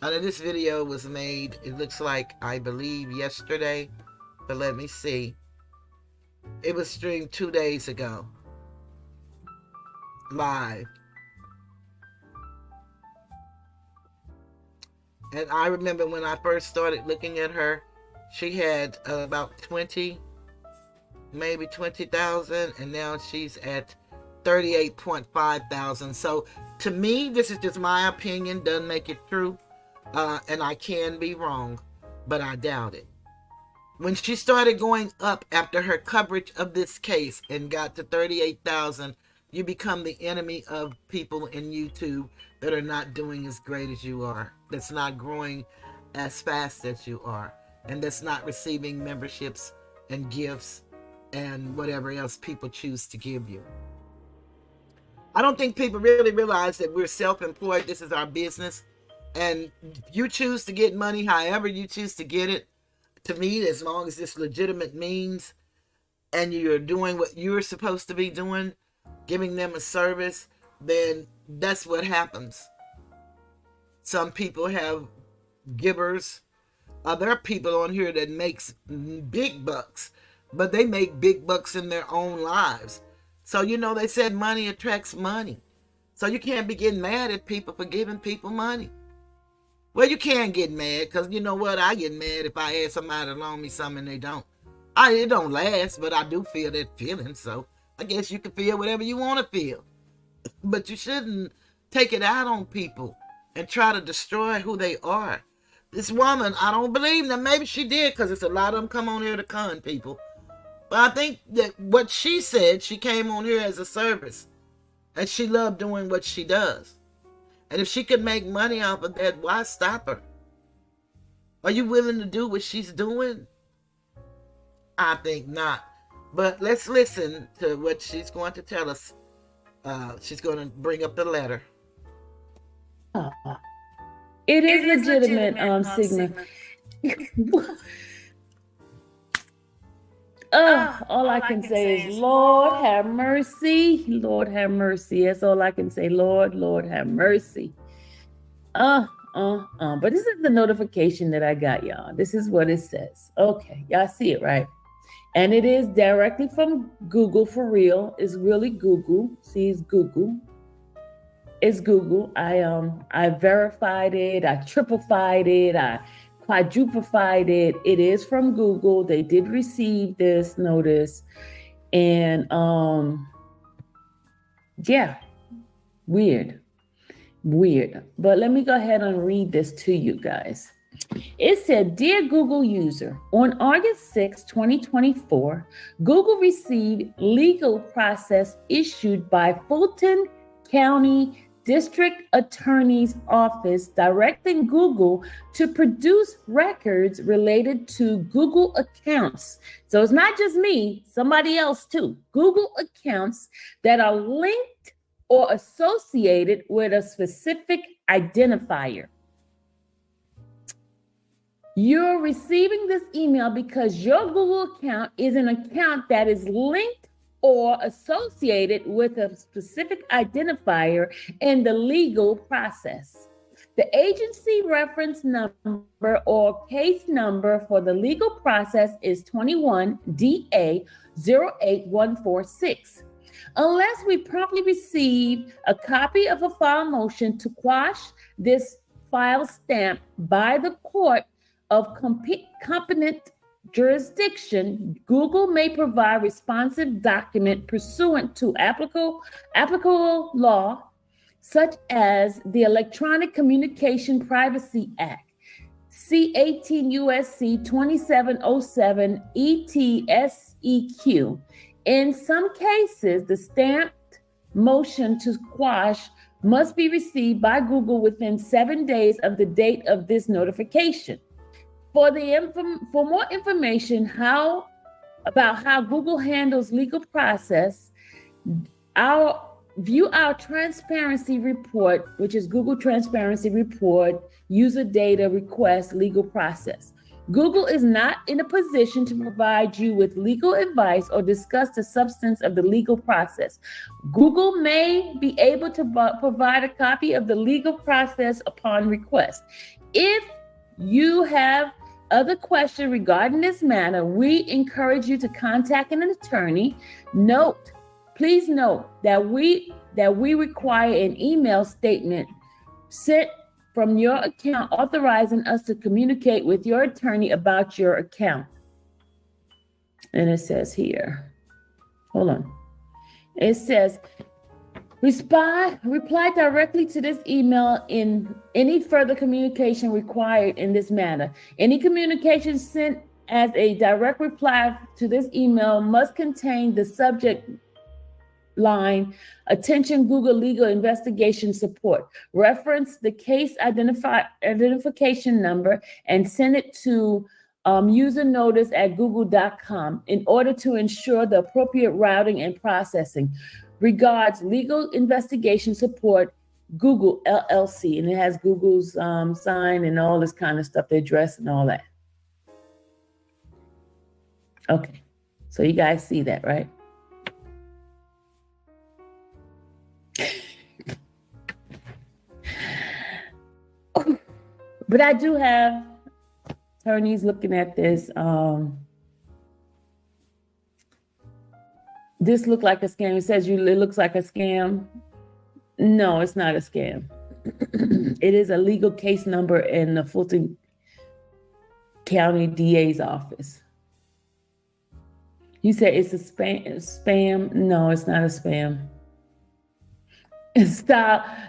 And this video was made, it looks like, I believe, yesterday, but let me see. It was streamed 2 days ago, live. And I remember when I first started looking at her, she had about 20, maybe 20,000, and now she's at 38.5 thousand. So to me, this is just my opinion, doesn't make it true, and I can be wrong, but I doubt it. When she started going up after her coverage of this case and got to 38,000, you become the enemy of people in YouTube that are not doing as great as you are, that's not growing as fast as you are, and that's not receiving memberships and gifts and whatever else people choose to give you. I don't think people really realize that we're self-employed. This is our business, and you choose to get money however you choose to get it. To me, as long as it's legitimate means and you're doing what you're supposed to be doing, giving them a service, then that's what happens. Some people have givers. There are people on here that makes big bucks, but they make big bucks in their own lives. So, they said money attracts money. So you can't be getting mad at people for giving people money. Well, you can get mad, because you know what? I get mad if I ask somebody to loan me something and they don't. It don't last, but I do feel that feeling. So I guess you can feel whatever you want to feel. But you shouldn't take it out on people and try to destroy who they are. This woman, I don't believe that. Maybe she did, because it's a lot of them come on here to con people. But I think that what she said, she came on here as a service. And she loved doing what she does. And if she could make money off of that, why stop her? Are you willing to do what she's doing? I think not. But let's listen to what she's going to tell us. She's going to bring up the letter. It is legitimate, Sigma. All I can say is, Lord have mercy. Lord have mercy. That's all I can say. Lord have mercy. But this is the notification that I got, y'all. This is what it says. Okay, y'all see it, right? And it is directly from Google, for real. It's really Google. See, it's Google. It's Google. I verified it. I triplified it. I quadruplified it. It is from Google. They did receive this notice. And yeah, weird. But let me go ahead and read this to you guys. It said, Dear Google user, on August 6, 2024, Google received legal process issued by Fulton County District Attorney's Office directing Google to produce records related to Google accounts. So it's not just me, somebody else too. Google accounts that are linked or associated with a specific identifier. You're receiving this email because your Google account is an account that is linked or associated with a specific identifier in the legal process. The agency reference number or case number for the legal process is 21DA08146. Unless we promptly receive a copy of a file motion to quash this file stamped by the court of competent jurisdiction, Google may provide responsive document pursuant to applicable law, such as the Electronic Communication Privacy Act, C 18 USC 2707 ETSEQ. In some cases, the stamped motion to quash must be received by Google within 7 days of the date of this notification. For more information about how Google handles legal process, view our transparency report, which is Google Transparency Report, User Data Request Legal Process. Google is not in a position to provide you with legal advice or discuss the substance of the legal process. Google may be able to provide a copy of the legal process upon request. If you have other questions regarding this matter, we encourage you to contact an attorney. Please note that we require an email statement sent from your account authorizing us to communicate with your attorney about your account. And it says here, hold on. It says, reply directly to this email in any further communication required in this matter. Any communication sent as a direct reply to this email must contain the subject line, attention Google legal investigation support. Reference the case identification number and send it to user notice at google.com in order to ensure the appropriate routing and processing. Regards, legal investigation support, Google LLC. And it has Google's sign and all this kind of stuff, the address and all that. Okay, so you guys see that, right? But I do have attorneys looking at this. This looked like a scam. It says it looks like a scam. No, it's not a scam. It is a legal case number in the Fulton County DA's office. You said it's a spam? No, it's not a spam.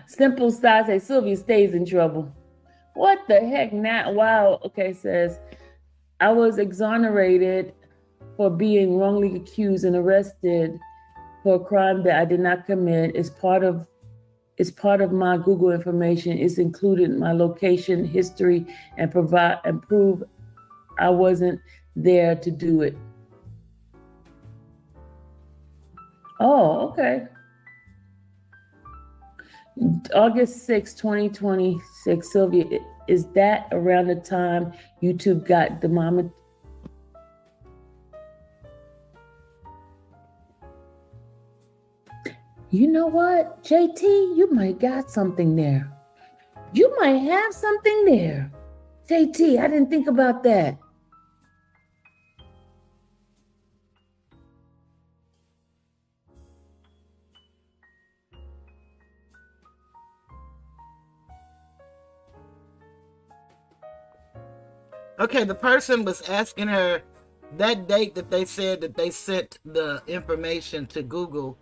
Simple style say Sylvia stays in trouble. What the heck now? Wow. Okay, it says, I was exonerated for being wrongly accused and arrested for a crime that I did not commit. It's part of my Google information. It's included my location, history, and prove I wasn't there to do it. Oh, okay. August 6, 2026, Sylvia, is that around the time YouTube got demonetized? You know what, JT, you might got something there. You might have something there. JT, I didn't think about that. Okay, the person was asking her that date that they said that they sent the information to Google.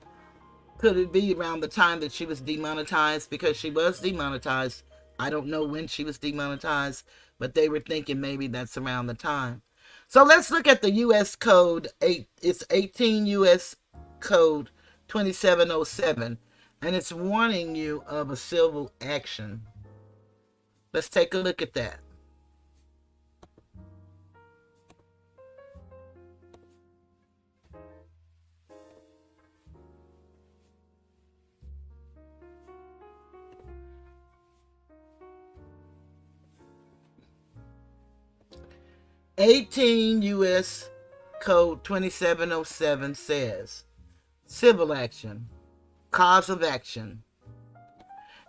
Could it be around the time that she was demonetized? Because she was demonetized. I don't know when she was demonetized, but they were thinking maybe that's around the time. So let's look at the U.S. Code. It's 18 U.S. Code 2707, and it's warning you of a civil action. Let's take a look at that. U.S. Code 2707 says, civil action, cause of action.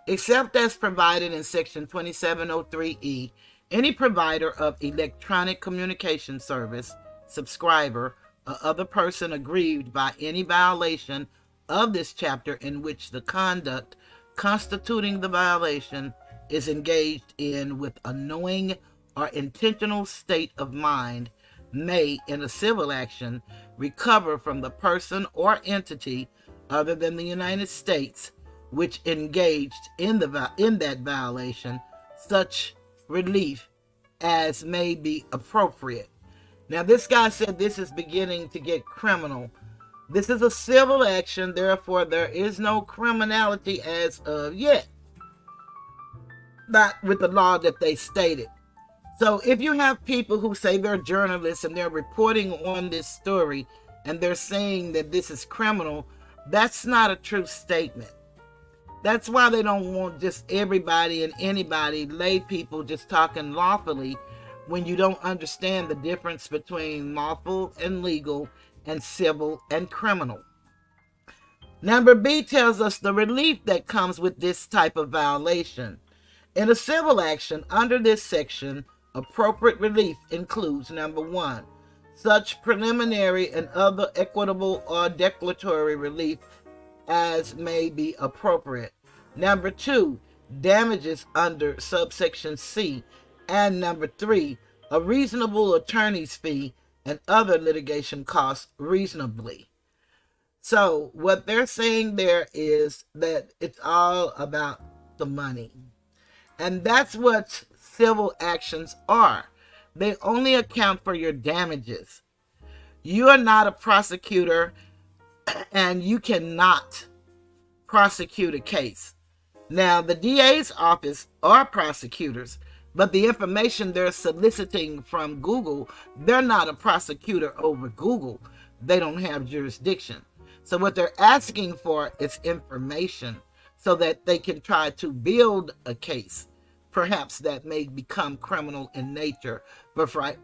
Except as provided in Section 2703E, any provider of electronic communication service, subscriber, or other person aggrieved by any violation of this chapter in which the conduct constituting the violation is engaged in with a knowing or intentional state of mind may, in a civil action, recover from the person or entity other than the United States which engaged in that violation such relief as may be appropriate. Now, this guy said this is beginning to get criminal. This is a civil action, therefore there is no criminality as of yet. Not with the law that they stated. So if you have people who say they're journalists and they're reporting on this story and they're saying that this is criminal, that's not a true statement. That's why they don't want just everybody and anybody, lay people, just talking lawfully when you don't understand the difference between lawful and legal and civil and criminal. Number B tells us the relief that comes with this type of violation. In a civil action under this section, appropriate relief includes, number 1, such preliminary and other equitable or declaratory relief as may be appropriate. Number 2, damages under subsection C. And number 3, a reasonable attorney's fee and other litigation costs reasonably. So what they're saying there is that it's all about the money. And that's what civil actions are. They only account for your damages. You are not a prosecutor and you cannot prosecute a case. Now, the DA's office are prosecutors, but the information they're soliciting from Google, they're not a prosecutor over Google. They don't have jurisdiction. So what they're asking for is information so that they can try to build a case, perhaps that may become criminal in nature. But for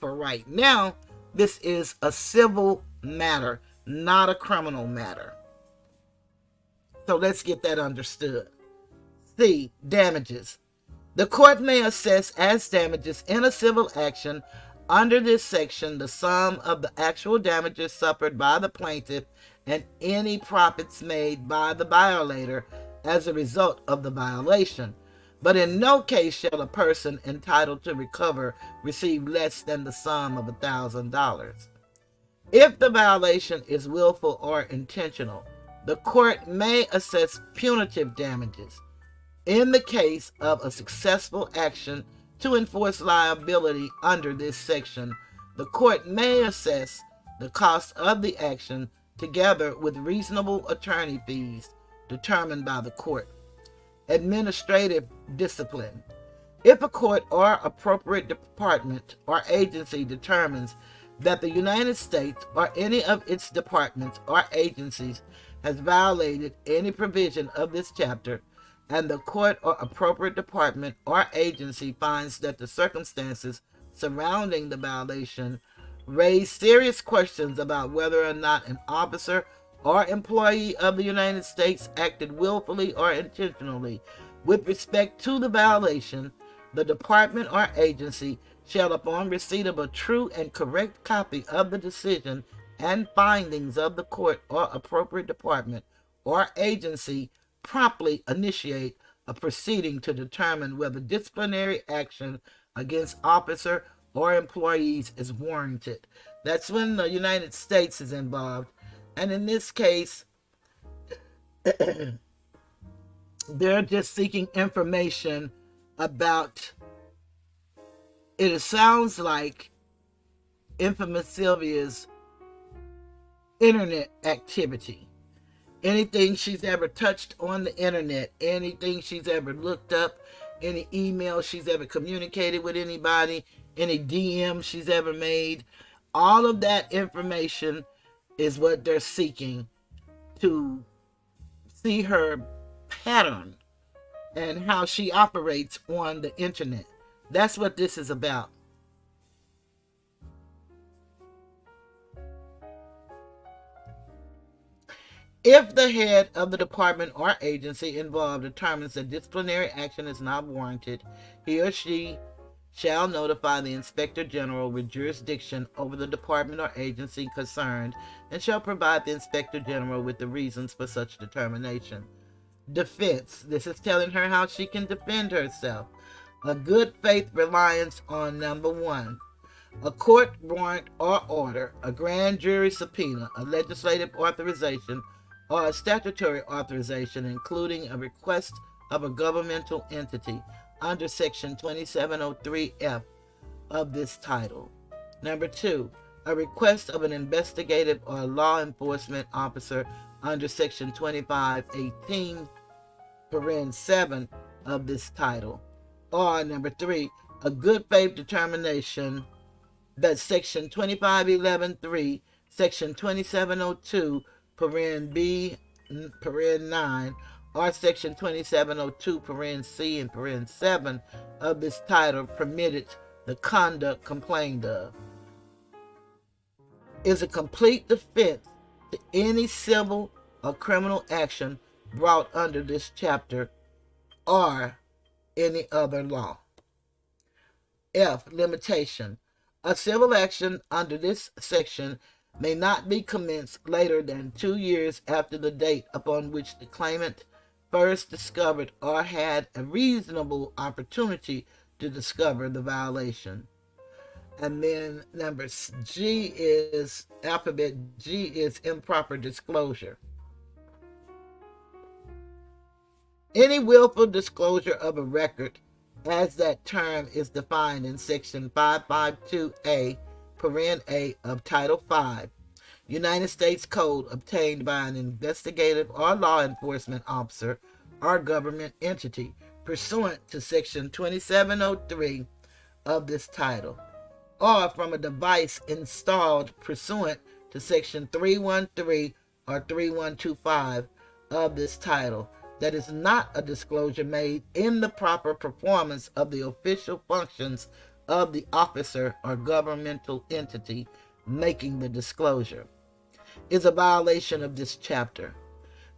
right now, this is a civil matter, not a criminal matter. So let's get that understood. C, damages. The court may assess as damages in a civil action under this section the sum of the actual damages suffered by the plaintiff and any profits made by the violator as a result of the violation. But in no case shall a person entitled to recover receive less than the sum of $1,000. If the violation is willful or intentional, the court may assess punitive damages. In the case of a successful action to enforce liability under this section, the court may assess the cost of the action together with reasonable attorney fees determined by the court. Administrative discipline. If a court or appropriate department or agency determines that the United States or any of its departments or agencies has violated any provision of this chapter, and the court or appropriate department or agency finds that the circumstances surrounding the violation raise serious questions about whether or not an officer or employee of the United States acted willfully or intentionally with respect to the violation, the department or agency shall, upon receipt of a true and correct copy of the decision and findings of the court or appropriate department or agency, promptly initiate a proceeding to determine whether disciplinary action against officer or employees is warranted. That's when the United States is involved. And in this case, they're just seeking information about, it sounds like, infamous Sylvia's internet activity. Anything she's ever touched on the internet, anything she's ever looked up, any email she's ever communicated with anybody, any DM she's ever made, all of that information is what they're seeking to see her pattern and how she operates on the internet. That's what this is about. If the head of the department or agency involved determines that disciplinary action is not warranted, he or she shall notify the Inspector General with jurisdiction over the department or agency concerned and shall provide the Inspector General with the reasons for such determination. Defense. This is telling her how she can defend herself. A good faith reliance on number one, a court warrant or order, a grand jury subpoena, a legislative authorization, or a statutory authorization, including a request of a governmental entity under Section 2703F of this title. Number two, a request of an investigative or law enforcement officer under Section 2518, parent 7 of this title. Or number three, a good faith determination that Section 2511.3, Section 2702, parent B, parent 9, or Section 2702, parent C, and parent 7 of this title permitted the conduct complained of. Is a complete defense to any civil or criminal action brought under this chapter or any other law. F. Limitation. A civil action under this section may not be commenced later than 2 years after the date upon which the claimant first discovered or had a reasonable opportunity to discover the violation. And then number G is, alphabet G is improper disclosure. Any willful disclosure of a record, as that term is defined in Section 552A, parent A of Title V, United States Code, obtained by an investigative or law enforcement officer or government entity pursuant to Section 2703 of this title, or from a device installed pursuant to Section 313 or 3125 of this title, that is not a disclosure made in the proper performance of the official functions of the officer or governmental entity making the disclosure, is a violation of this chapter.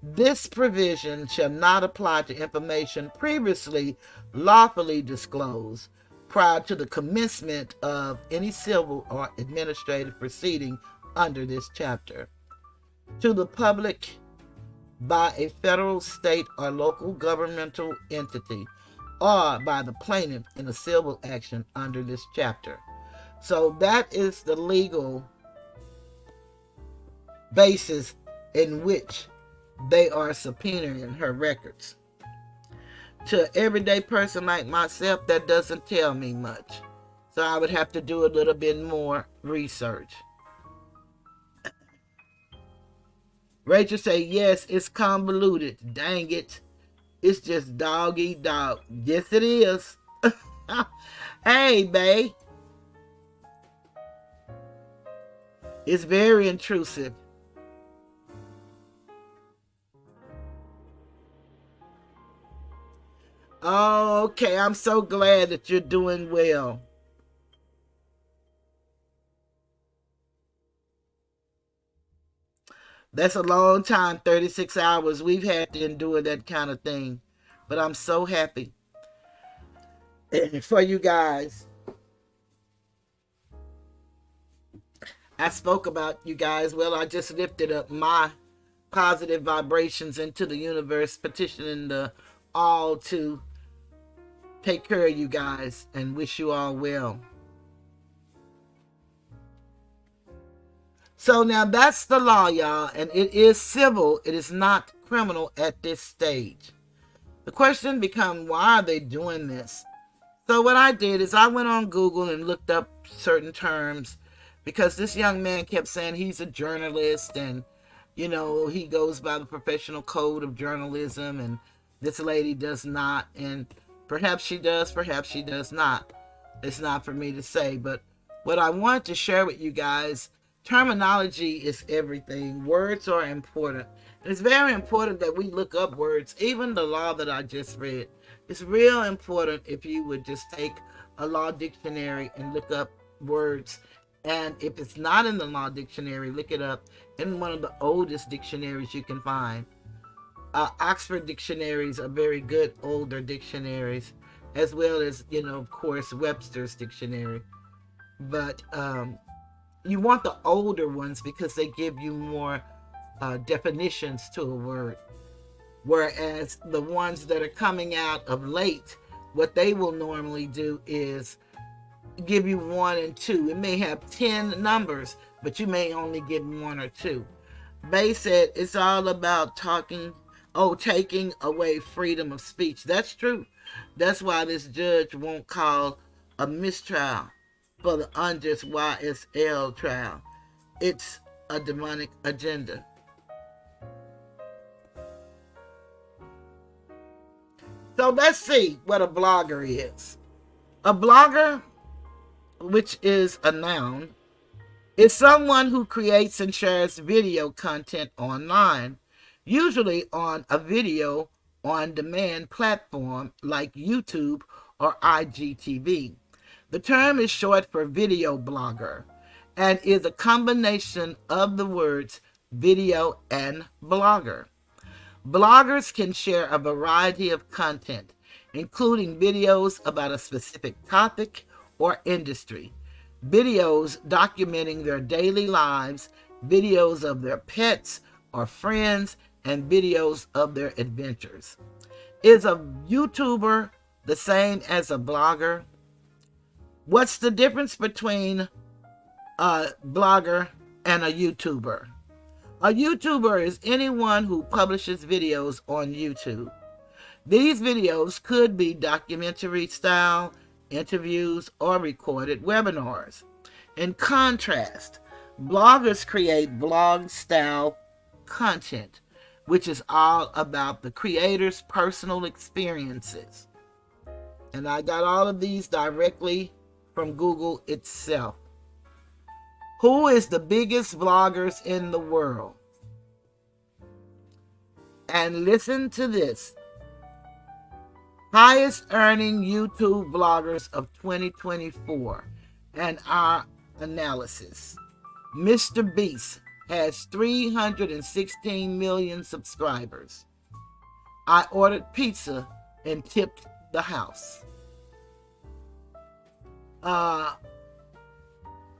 This provision shall not apply to information previously lawfully disclosed prior to the commencement of any civil or administrative proceeding under this chapter to the public by a federal, state, or local governmental entity, or by the plaintiff in a civil action under this chapter. So that is the legal basis in which they are subpoenaing her records. To an everyday person like myself, that doesn't tell me much. So I would have to do a little bit more research. Rachel say, yes, it's convoluted. Dang it. It's just dog eat dog. Yes, it is. Hey, babe. It's very intrusive. Oh, okay. I'm so glad that you're doing well. That's a long time, 36 hours. We've had to endure that kind of thing. But I'm so happy for you guys. I spoke about you guys. Well, I just lifted up my positive vibrations into the universe, petitioning the all to take care of you guys and wish you all well. So now that's the law, y'all, and it is civil. It is not criminal at this stage. The question becomes, why are they doing this? So what I did is I went on Google and looked up certain terms, because this young man kept saying he's a journalist and, you know, he goes by the professional code of journalism, and this lady does not. And perhaps she does, perhaps she does not. It's not for me to say, but what I want to share with you guys, terminology is everything. Words are important. And it's very important that we look up words. Even the law that I just read. It's real important if you would just take a law dictionary and look up words And if it's not in the law dictionary, look it up in one of the oldest dictionaries you can find. Oxford dictionaries are very good older dictionaries, as well as, of course, Webster's dictionary. But you want the older ones because they give you more definitions to a word. Whereas the ones that are coming out of late, what they will normally do is give you 1 and 2. It may have 10 numbers, but you may only get 1 or 2. Bay said it's all about taking away freedom of speech. That's true. That's why this judge won't call a mistrial for the unjust YSL trial. It's a demonic agenda. So let's see what a blogger is. A blogger, which is a noun, is someone who creates and shares video content online, usually on a video on demand platform like YouTube or IGTV. The term is short for video blogger and is a combination of the words video and blogger. Bloggers can share a variety of content, including videos about a specific topic or industry, videos documenting their daily lives, videos of their pets or friends, and videos of their adventures. Is a YouTuber the same as a blogger? What's the difference between a blogger and a YouTuber? A YouTuber is anyone who publishes videos on YouTube. These videos could be documentary style, interviews, or recorded webinars. In contrast, bloggers create blog style content, which is all about the creator's personal experiences. And I got all of these directly from Google itself. Who is the biggest bloggers in the world? And listen to this. Highest earning YouTube bloggers of 2024 and our analysis. Mr. Beast has 316 million subscribers. I ordered pizza and tipped the house.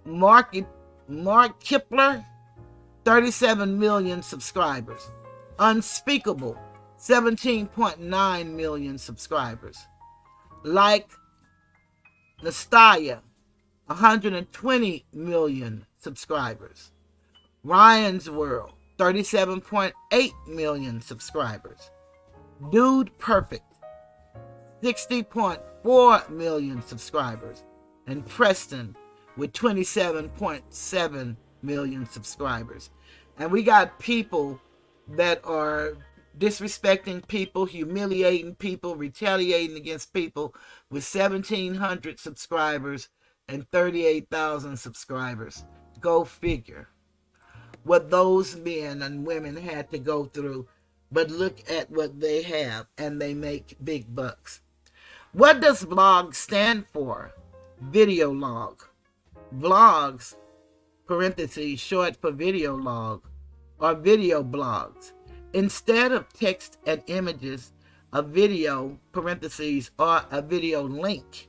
Mark Kipler, 37 million subscribers. Unspeakable, 17.9 million subscribers. Like Nastya, 120 million subscribers. Ryan's World, 37.8 million subscribers. Dude Perfect, 60.4 million subscribers. And Preston with 27.7 million subscribers. And we got people that are disrespecting people, humiliating people, retaliating against people with 1,700 subscribers and 38,000 subscribers. Go figure what those men and women had to go through. But look at what they have, and they make big bucks. What does blog stand for? Video log. Blogs, parentheses, short for video log, or video blogs. Instead of text and images, a video, parentheses, or a video link,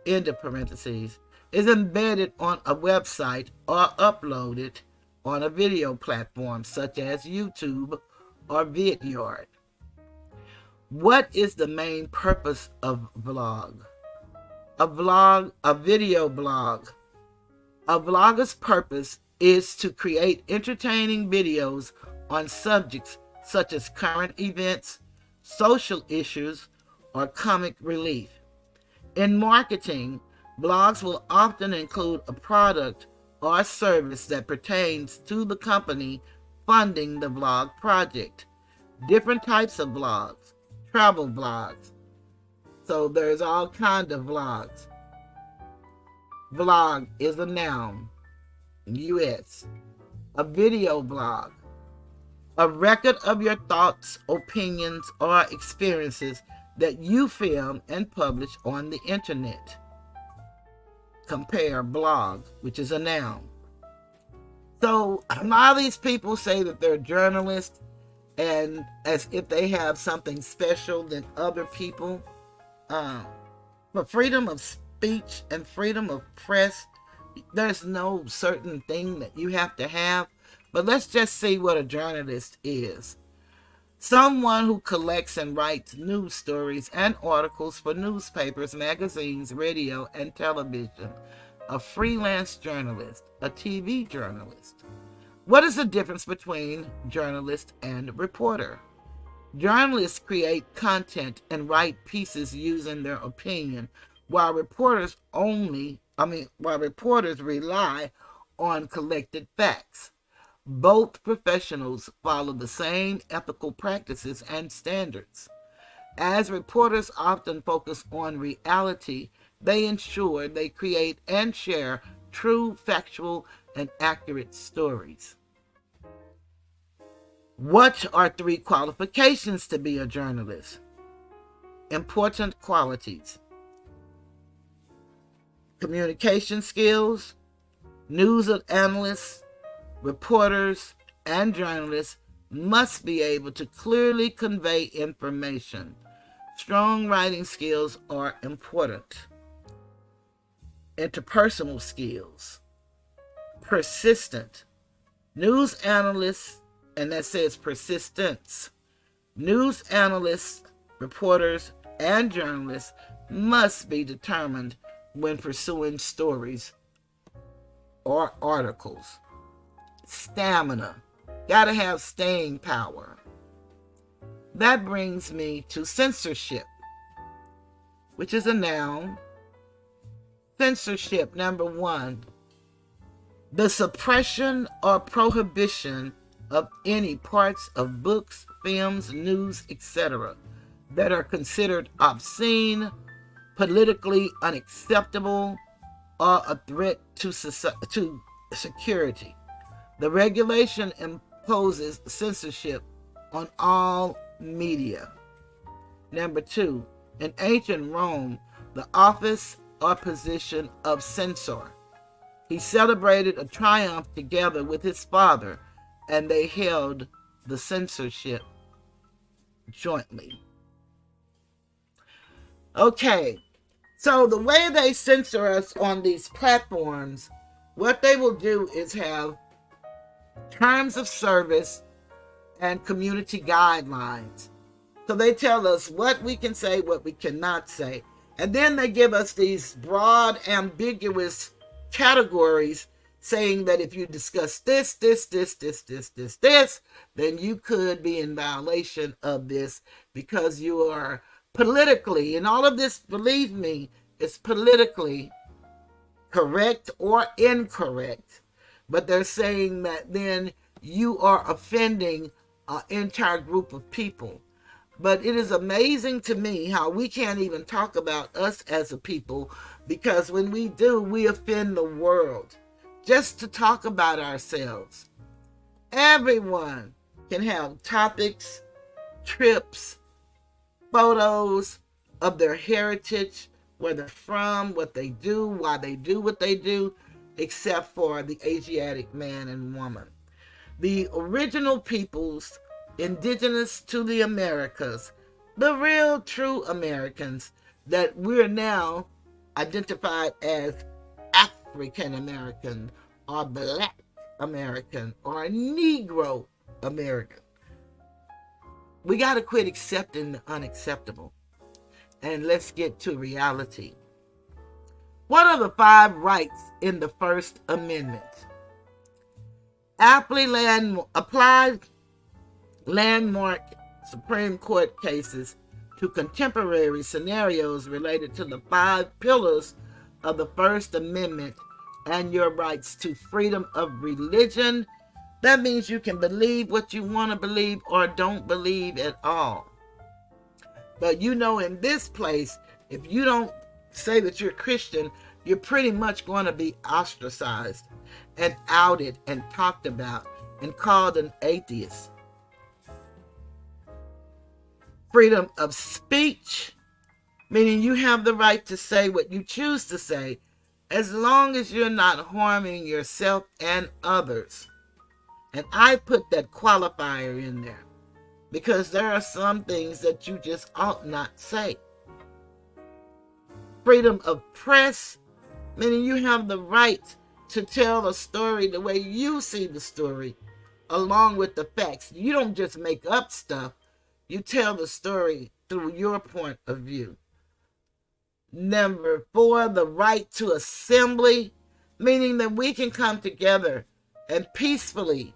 end of parentheses, is embedded on a website or uploaded on a video platform such as YouTube or Vidyard. What is the main purpose of blog? A video blog. A blogger's purpose is to create entertaining videos on subjects such as current events, social issues, or comic relief. In marketing, blogs will often include a product or service that pertains to the company funding the blog project. Different types of blogs. Travel blogs. So there's all kinds of blogs. Blog is a noun. U.S. A video blog. A record of your thoughts, opinions, or experiences that you film and publish on the internet. compare, blog, which is a noun. So a lot of these people say that they're journalists, and as if they have something special than other people. For freedom of speech and freedom of press, there's no certain thing that you have to have. But let's just see what a journalist is. Someone who collects and writes news stories and articles for newspapers, magazines, radio, and television. A freelance journalist, a TV journalist. What is the difference between journalist and reporter? Journalists create content and write pieces using their opinion, while reporters rely on collected facts. Both professionals follow the same ethical practices and standards. As reporters often focus on reality, they ensure they create and share true, factual, and accurate stories. What are 3 qualifications to be a journalist? Important qualities: communication skills. News analysts, reporters, and journalists must be able to clearly convey information. Strong writing skills are important. Interpersonal skills. Persistent. News analysts, and that says persistence. News analysts, reporters, and journalists must be determined when pursuing stories or articles. Stamina. Gotta have staying power. That brings me to censorship, which is a noun. Censorship, number 1. The suppression or prohibition of any parts of books, films, news, etc. that are considered obscene, politically unacceptable, or a threat to security. The regulation imposes censorship on all media. Number 2, in ancient Rome, the office or position of censor. He celebrated a triumph together with his father, and they held the censorship jointly. Okay, so the way they censor us on these platforms, what they will do is have terms of service and community guidelines. So they tell us what we can say, what we cannot say. And then they give us these broad, ambiguous categories saying that if you discuss this, then you could be in violation of this because you are politically, and all of this, believe me, is politically correct or incorrect. But they're saying that then you are offending an entire group of people. But it is amazing to me how we can't even talk about us as a people, because when we do, we offend the world. Just to talk about ourselves. Everyone can have topics, trips, photos of their heritage, where they're from, what they do, why they do what they do, except for the Asiatic man and woman. The original peoples, indigenous to the Americas, the real true Americans that we're now identified as African American or Black American or Negro American. We got to quit accepting the unacceptable, and let's get to reality. What are the 5 rights in the First Amendment? Applied landmark Supreme Court cases to contemporary scenarios related to the 5 pillars of the First Amendment and your rights to freedom of religion. That means you can believe what you want to believe or don't believe at all. But you know, in this place, if you don't say that you're Christian, you're pretty much going to be ostracized and outed and talked about and called an atheist. Freedom of speech, meaning you have the right to say what you choose to say as long as you're not harming yourself and others. And I put that qualifier in there because there are some things that you just ought not say. Freedom of press, meaning you have the right to tell a story the way you see the story, along with the facts. You don't just make up stuff. You tell the story through your point of view. Number 4, the right to assembly, meaning that we can come together and peacefully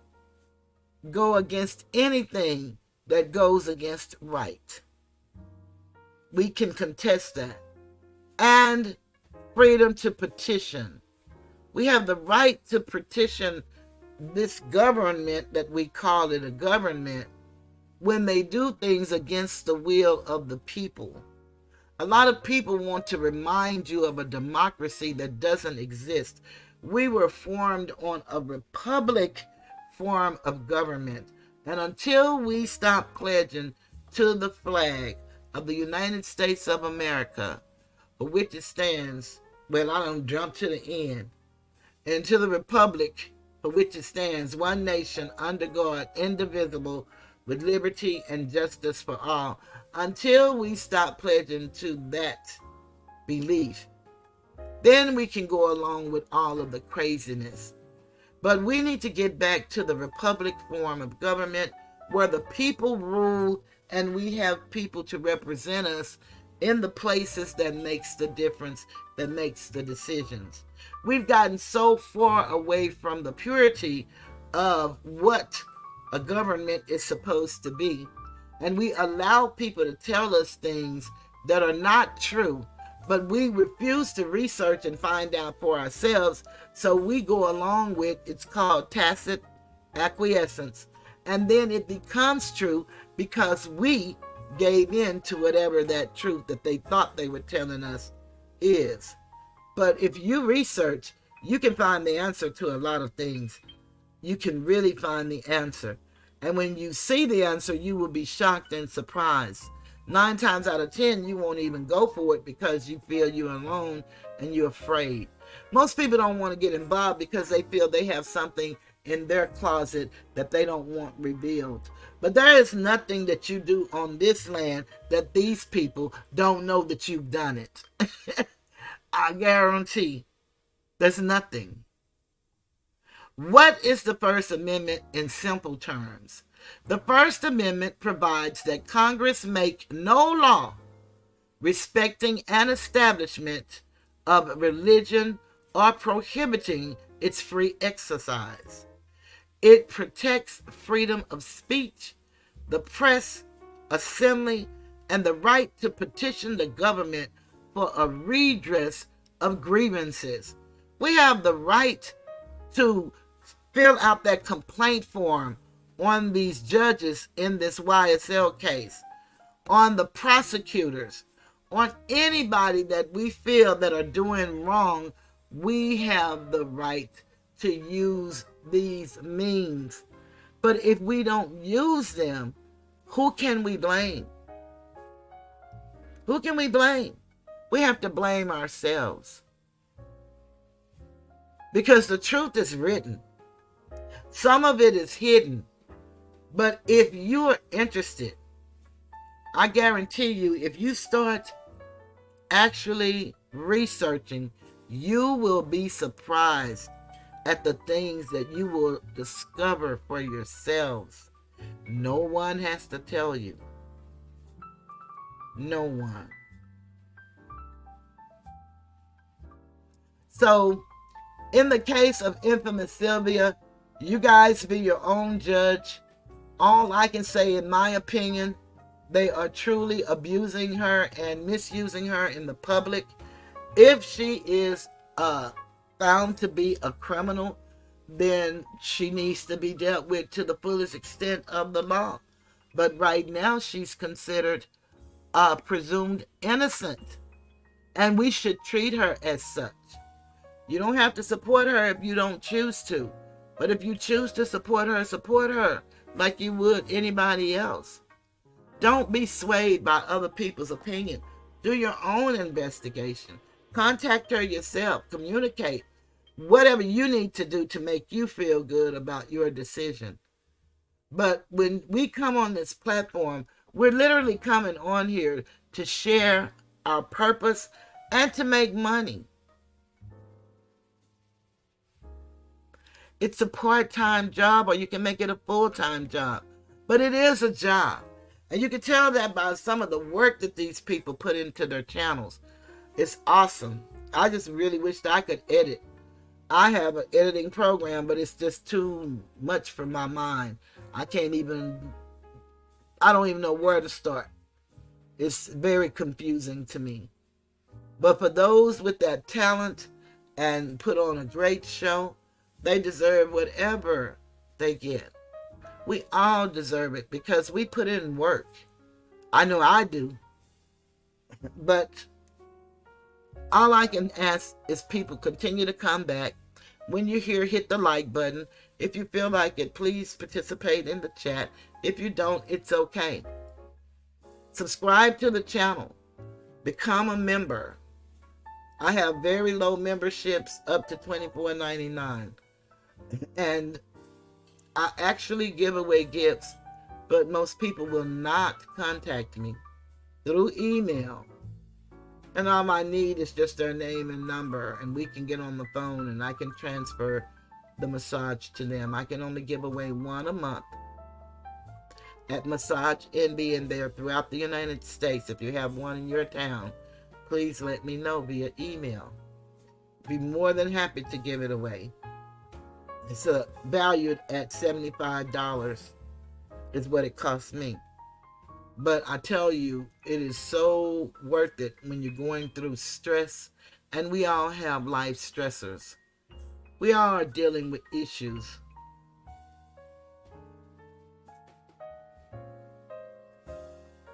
go against anything that goes against right. We can contest that. And freedom to petition. We have the right to petition this government, that we call it a government, when they do things against the will of the people. A lot of people want to remind you of a democracy that doesn't exist. We were formed on a republic form of government. And until we stop pledging to the flag of the United States of America, for which it stands, well, I don't jump to the end, and to the republic for which it stands, one nation under God, indivisible, with liberty and justice for all. Until we stop pledging to that belief, then we can go along with all of the craziness. But we need to get back to the republic form of government where the people rule and we have people to represent us in the places that makes the difference, that makes the decisions. We've gotten so far away from the purity of what a government is supposed to be, and we allow people to tell us things that are not true, but we refuse to research and find out for ourselves, so we go along with, it's called tacit acquiescence, and then it becomes true because we gave in to whatever that truth that they thought they were telling us is. But if you research, you can find the answer to a lot of things. You can really find the answer. And when you see the answer, you will be shocked and surprised. 9 times out of 10, you won't even go for it because you feel you're alone and you're afraid. Most people don't want to get involved because they feel they have something in their closet that they don't want revealed. But there is nothing that you do on this land that these people don't know that you've done it. I guarantee there's nothing. What is the First Amendment in simple terms? The First Amendment provides that Congress make no law respecting an establishment of religion or prohibiting its free exercise. It protects freedom of speech, the press, assembly, and the right to petition the government for a redress of grievances. We have the right to fill out that complaint form on these judges in this YSL case, on the prosecutors, on anybody that we feel that are doing wrong. We have the right to use these means. But if we don't use them, who can we blame? Who can we blame? We have to blame ourselves. Because the truth is written. Some of it is hidden. But if you're interested, I guarantee you, if you start actually researching, you will be surprised at the things that you will discover for yourselves. No one has to tell you. No one. So, in the case of infamous Sylvia, you guys be your own judge. All I can say, in my opinion, they are truly abusing her and misusing her in the public. If she is found to be a criminal, then she needs to be dealt with to the fullest extent of the law. But right now, she's considered presumed innocent, and we should treat her as such. You don't have to support her if you don't choose to. But if you choose to support her like you would anybody else. Don't be swayed by other people's opinion. Do your own investigation. Contact her yourself. Communicate whatever you need to do to make you feel good about your decision. But when we come on this platform, we're literally coming on here to share our purpose and to make money. It's a part-time job, or you can make it a full-time job. But it is a job. And you can tell that by some of the work that these people put into their channels. It's awesome. I just really wish that I could edit. I have an editing program, but it's just too much for my mind. I don't even know where to start. It's very confusing to me. But for those with that talent and put on a great show, they deserve whatever they get. We all deserve it because we put in work. I know I do. But all I can ask is people continue to come back. When you're here, hit the like button. If you feel like it, please participate in the chat. If you don't, it's okay. Subscribe to the channel. Become a member. I have very low memberships up to $24.99. And I actually give away gifts, but most people will not contact me through email. And all I need is just their name and number, and we can get on the phone and I can transfer the massage to them. I can only give away one a month at Massage NB, and they're throughout the United States. If you have one in your town, please let me know via email. Be more than happy to give it away. It's valued at $75 is what it costs me. But I tell you, it is so worth it when you're going through stress. And we all have life stressors. We all are dealing with issues.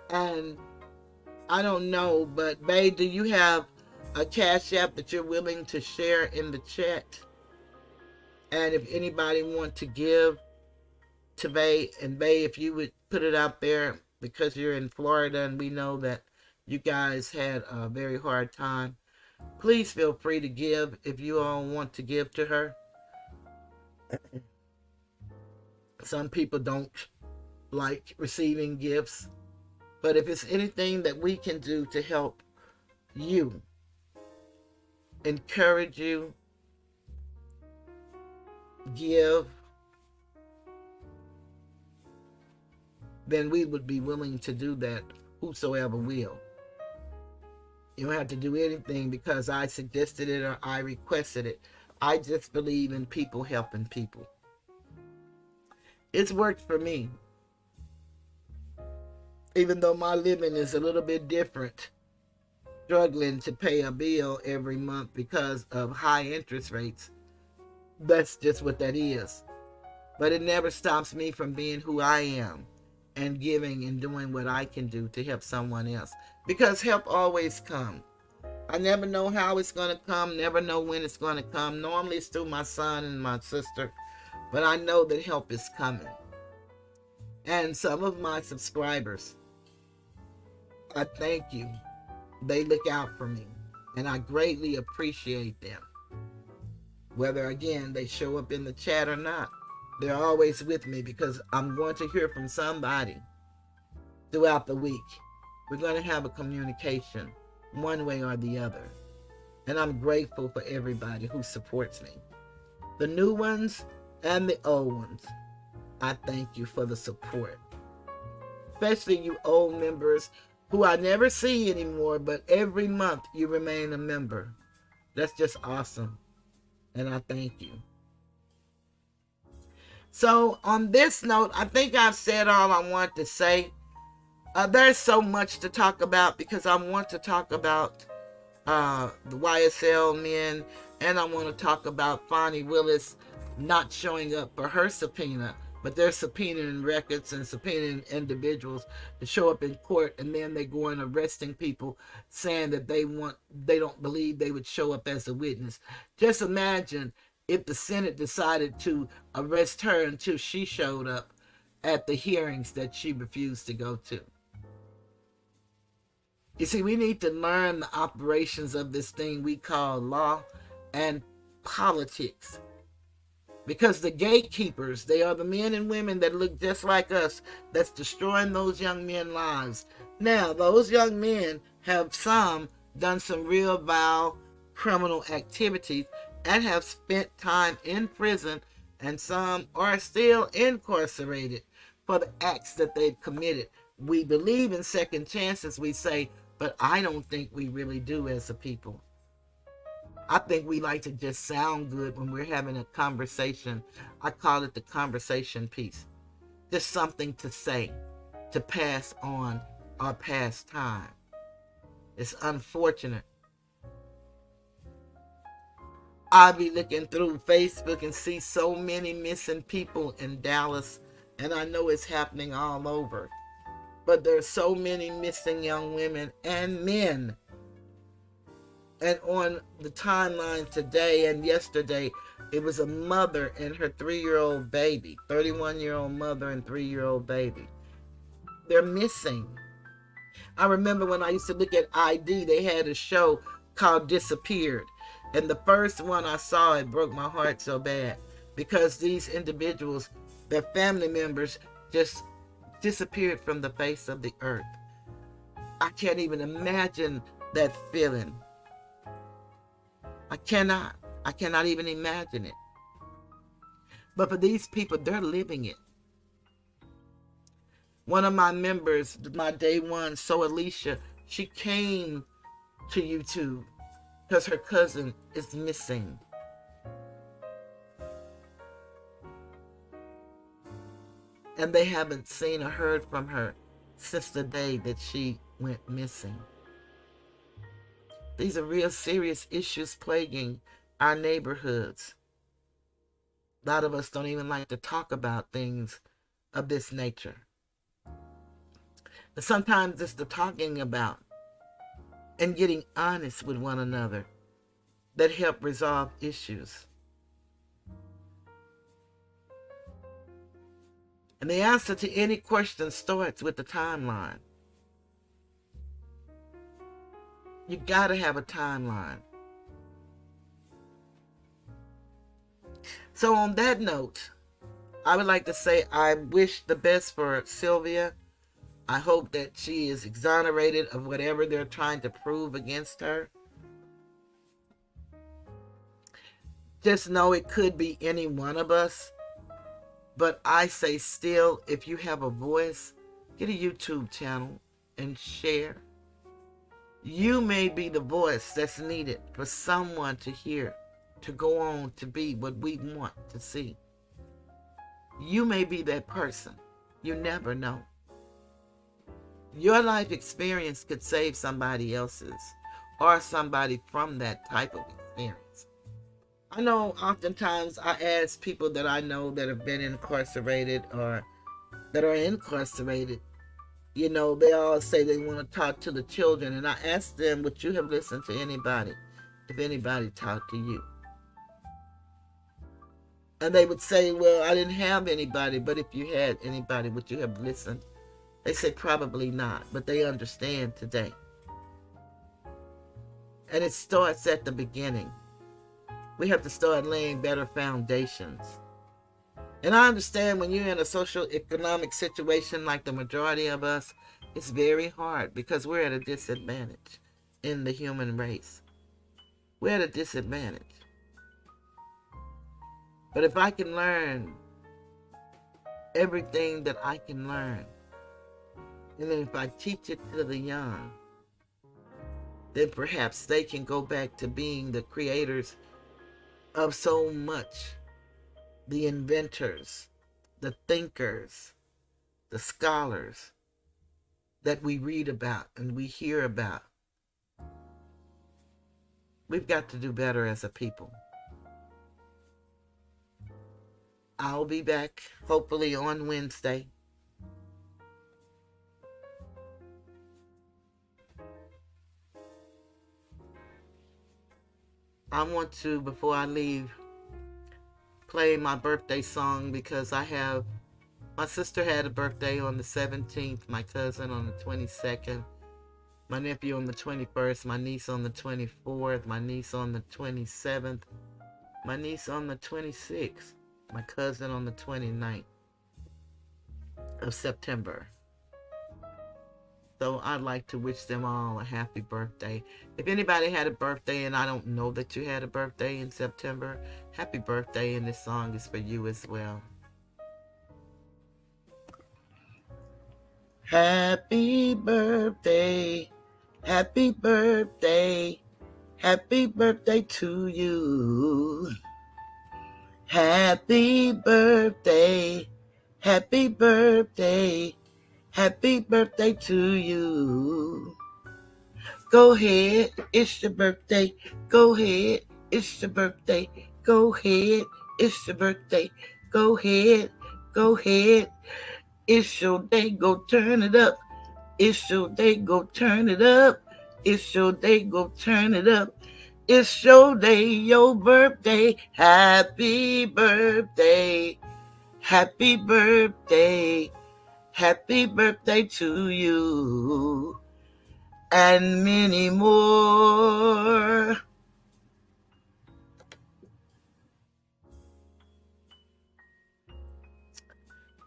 And I don't know, but Bae, do you have a Cash App that you're willing to share in the chat? And if anybody wants to give to Bae, and Bae, if you would put it out there, because you're in Florida and we know that you guys had a very hard time, please feel free to give if you all want to give to her. Some people don't like receiving gifts, but if it's anything that we can do to help you, encourage you, give, then we would be willing to do that, whosoever will. You don't have to do anything because I suggested it or I requested it. I just believe in people helping people. It's worked for me. Even though my living is a little bit different, struggling to pay a bill every month because of high interest rates. That's just what that is. But it never stops me from being who I am and giving and doing what I can do to help someone else. Because help always comes. I never know how it's going to come, never know when it's going to come. Normally it's through my son and my sister, but I know that help is coming. And some of my subscribers, I thank you. They look out for me, and I greatly appreciate them. Whether, again, they show up in the chat or not, they're always with me because I'm going to hear from somebody throughout the week. We're going to have a communication one way or the other. And I'm grateful for everybody who supports me. The new ones and the old ones, I thank you for the support. Especially you old members who I never see anymore, but every month you remain a member. That's just awesome. And I thank you. So on this note, I think I've said all I want to say. There's so much to talk about because I want to talk about the YSL men, and I want to talk about Fonnie Willis not showing up for her subpoena, but they're subpoenaing records and subpoenaing individuals to show up in court, and then they go and arresting people saying that they don't believe they would show up as a witness. Just imagine if the Senate decided to arrest her until she showed up at the hearings that she refused to go to. You see, we need to learn the operations of this thing we call law and politics. Because the gatekeepers, they are the men and women that look just like us, that's destroying those young men's lives. Now, those young men have some done some real vile criminal activities and have spent time in prison, and some are still incarcerated for the acts that they've committed. We believe in second chances, we say, but I don't think we really do as a people. I think we like to just sound good when we're having a conversation. I call it the conversation piece. Just something to say, to pass on our past time. It's unfortunate. I'll be looking through Facebook and see so many missing people in Dallas, and I know it's happening all over. But there's so many missing young women and men. And on the timeline today and yesterday, it was a mother and her 3-year-old baby, 31-year-old mother and 3-year-old baby. They're missing. I remember when I used to look at ID, they had a show called Disappeared. And the first one I saw, it broke my heart so bad, because these individuals, their family members, just disappeared from the face of the earth. I can't even imagine that feeling. I cannot even imagine it. But for these people, they're living it. One of my members, my day one, So Alicia, she came to YouTube because her cousin is missing. And they haven't seen or heard from her since the day that she went missing. These are real serious issues plaguing our neighborhoods. A lot of us don't even like to talk about things of this nature. But sometimes it's the talking about and getting honest with one another that help resolve issues. And the answer to any question starts with the timeline. You gotta have a timeline. So on that note, I would like to say I wish the best for Sylvia. I hope that she is exonerated of whatever they're trying to prove against her. Just know it could be any one of us. But I say still, if you have a voice, get a YouTube channel and share. You may be the voice that's needed for someone to hear, to go on to be what we want to see. You may be that person. You never know. Your life experience could save somebody else's or somebody from that type of experience. I know oftentimes I ask people that I know that have been incarcerated or that are incarcerated, you know, they all say they want to talk to the children. And I ask them, would you have listened to anybody if anybody talked to you? And they would say, well, I didn't have anybody, but if you had anybody, would you have listened? They say probably not, but they understand today. And it starts at the beginning. We have to start laying better foundations. And I understand when you're in a social economic situation like the majority of us, it's very hard because we're at a disadvantage in the human race. We're at a disadvantage. But if I can learn everything that I can learn, and then if I teach it to the young, then perhaps they can go back to being the creators of so much, the inventors, the thinkers, the scholars that we read about and we hear about. We've got to do better as a people. I'll be back hopefully on Wednesday. I want to, before I leave, play my birthday song because my sister had a birthday on the 17th, my cousin on the 22nd, My nephew on the 21st, my niece on the 24th, my niece on the 27th, my niece on the 26th, my cousin on the 29th of September. So I'd like to wish them all a happy birthday. If anybody had a birthday and I don't know that you had a birthday in September, happy birthday, and this song is for you as well. Happy birthday, happy birthday, happy birthday to you. Happy birthday, happy birthday, happy birthday to you. Go ahead, it's your birthday. Go ahead, it's your birthday. Go ahead, it's your birthday. Go ahead, go ahead. It's your day, go turn it up. It's your day, go turn it up. It's your day, go turn it up. It's your day, your birthday. Happy birthday. Happy birthday. Happy birthday to you. And many more.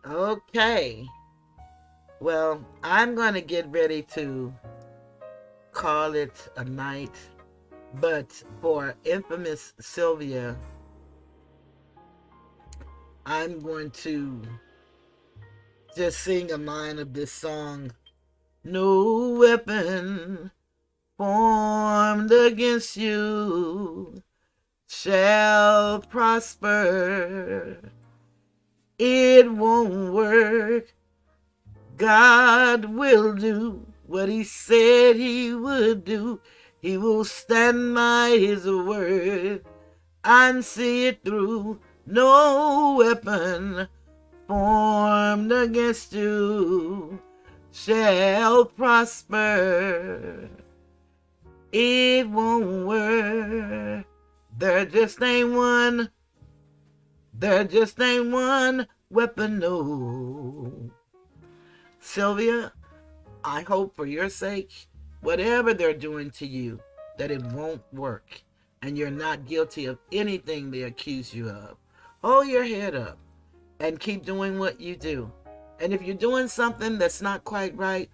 Okay. Well, I'm going to get ready to call it a night. But for infamous Sylvia, I'm going to just sing a line of this song. No weapon formed against you shall prosper. It won't work. God will do what he said he would do. He will stand by his word and see it through. No weapon formed against you shall prosper. It won't work. There just ain't one weapon, no. Sylvia, I hope for your sake, whatever they're doing to you, that it won't work and you're not guilty of anything they accuse you of. Hold your head up and keep doing what you do. And if you're doing something that's not quite right,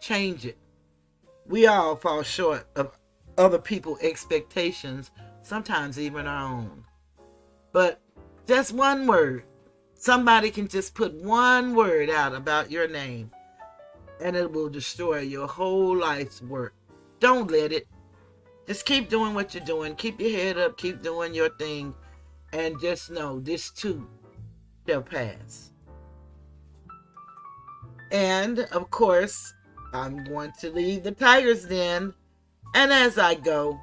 change it. We all fall short of other people's expectations, sometimes even our own. But just one word. Somebody can just put one word out about your name and it will destroy your whole life's work. Don't let it. Just keep doing what you're doing. Keep your head up. Keep doing your thing. And just know this too shall pass. And, of course, I'm going to leave the Tiger's Den. And as I go,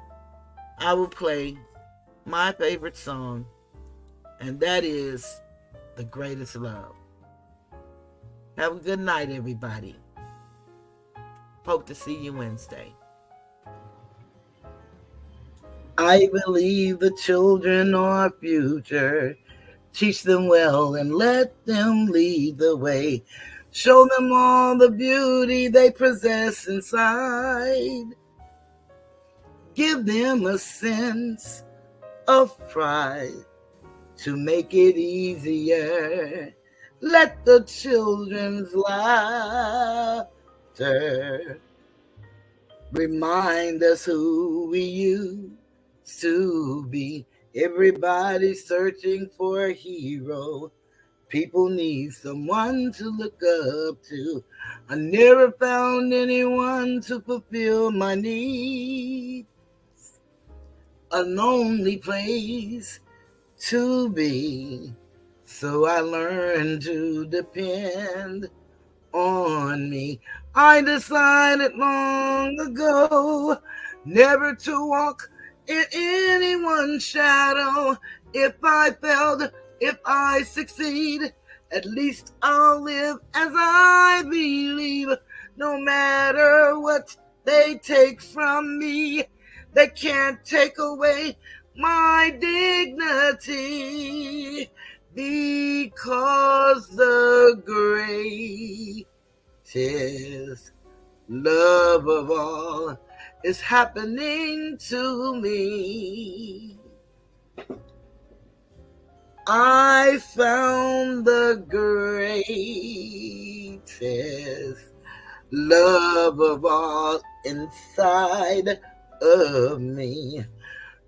I will play my favorite song. And that is The Greatest Love. Have a good night, everybody. Hope to see you Wednesday. I believe the children are our future. Teach them well and let them lead the way. Show them all the beauty they possess inside. Give them a sense of pride to make it easier. Let the children's laughter remind us who we used to be. Everybody's searching for a hero. People need someone to look up to. I never found anyone to fulfill my needs. A lonely place to be. So I learned to depend on me. I decided long ago never to walk in anyone's shadow. If I failed, if I succeed, at least I'll live as I believe. No matter what they take from me, they can't take away my dignity, because the greatest love love of all is happening to me. I found the greatest love of all inside of me.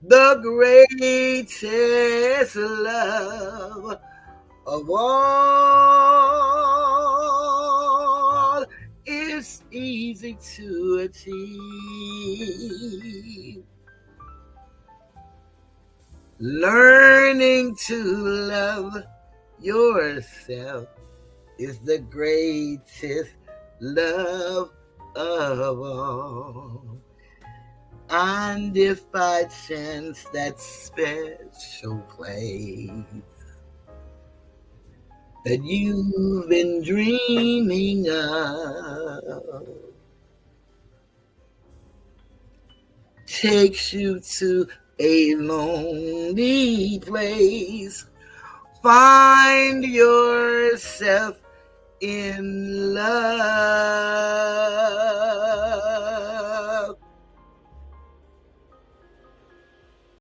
The greatest love of all is easy to achieve. Learning to love yourself is the greatest love of all. And if by chance that special place that you've been dreaming of takes you to a lonely place, find yourself in love.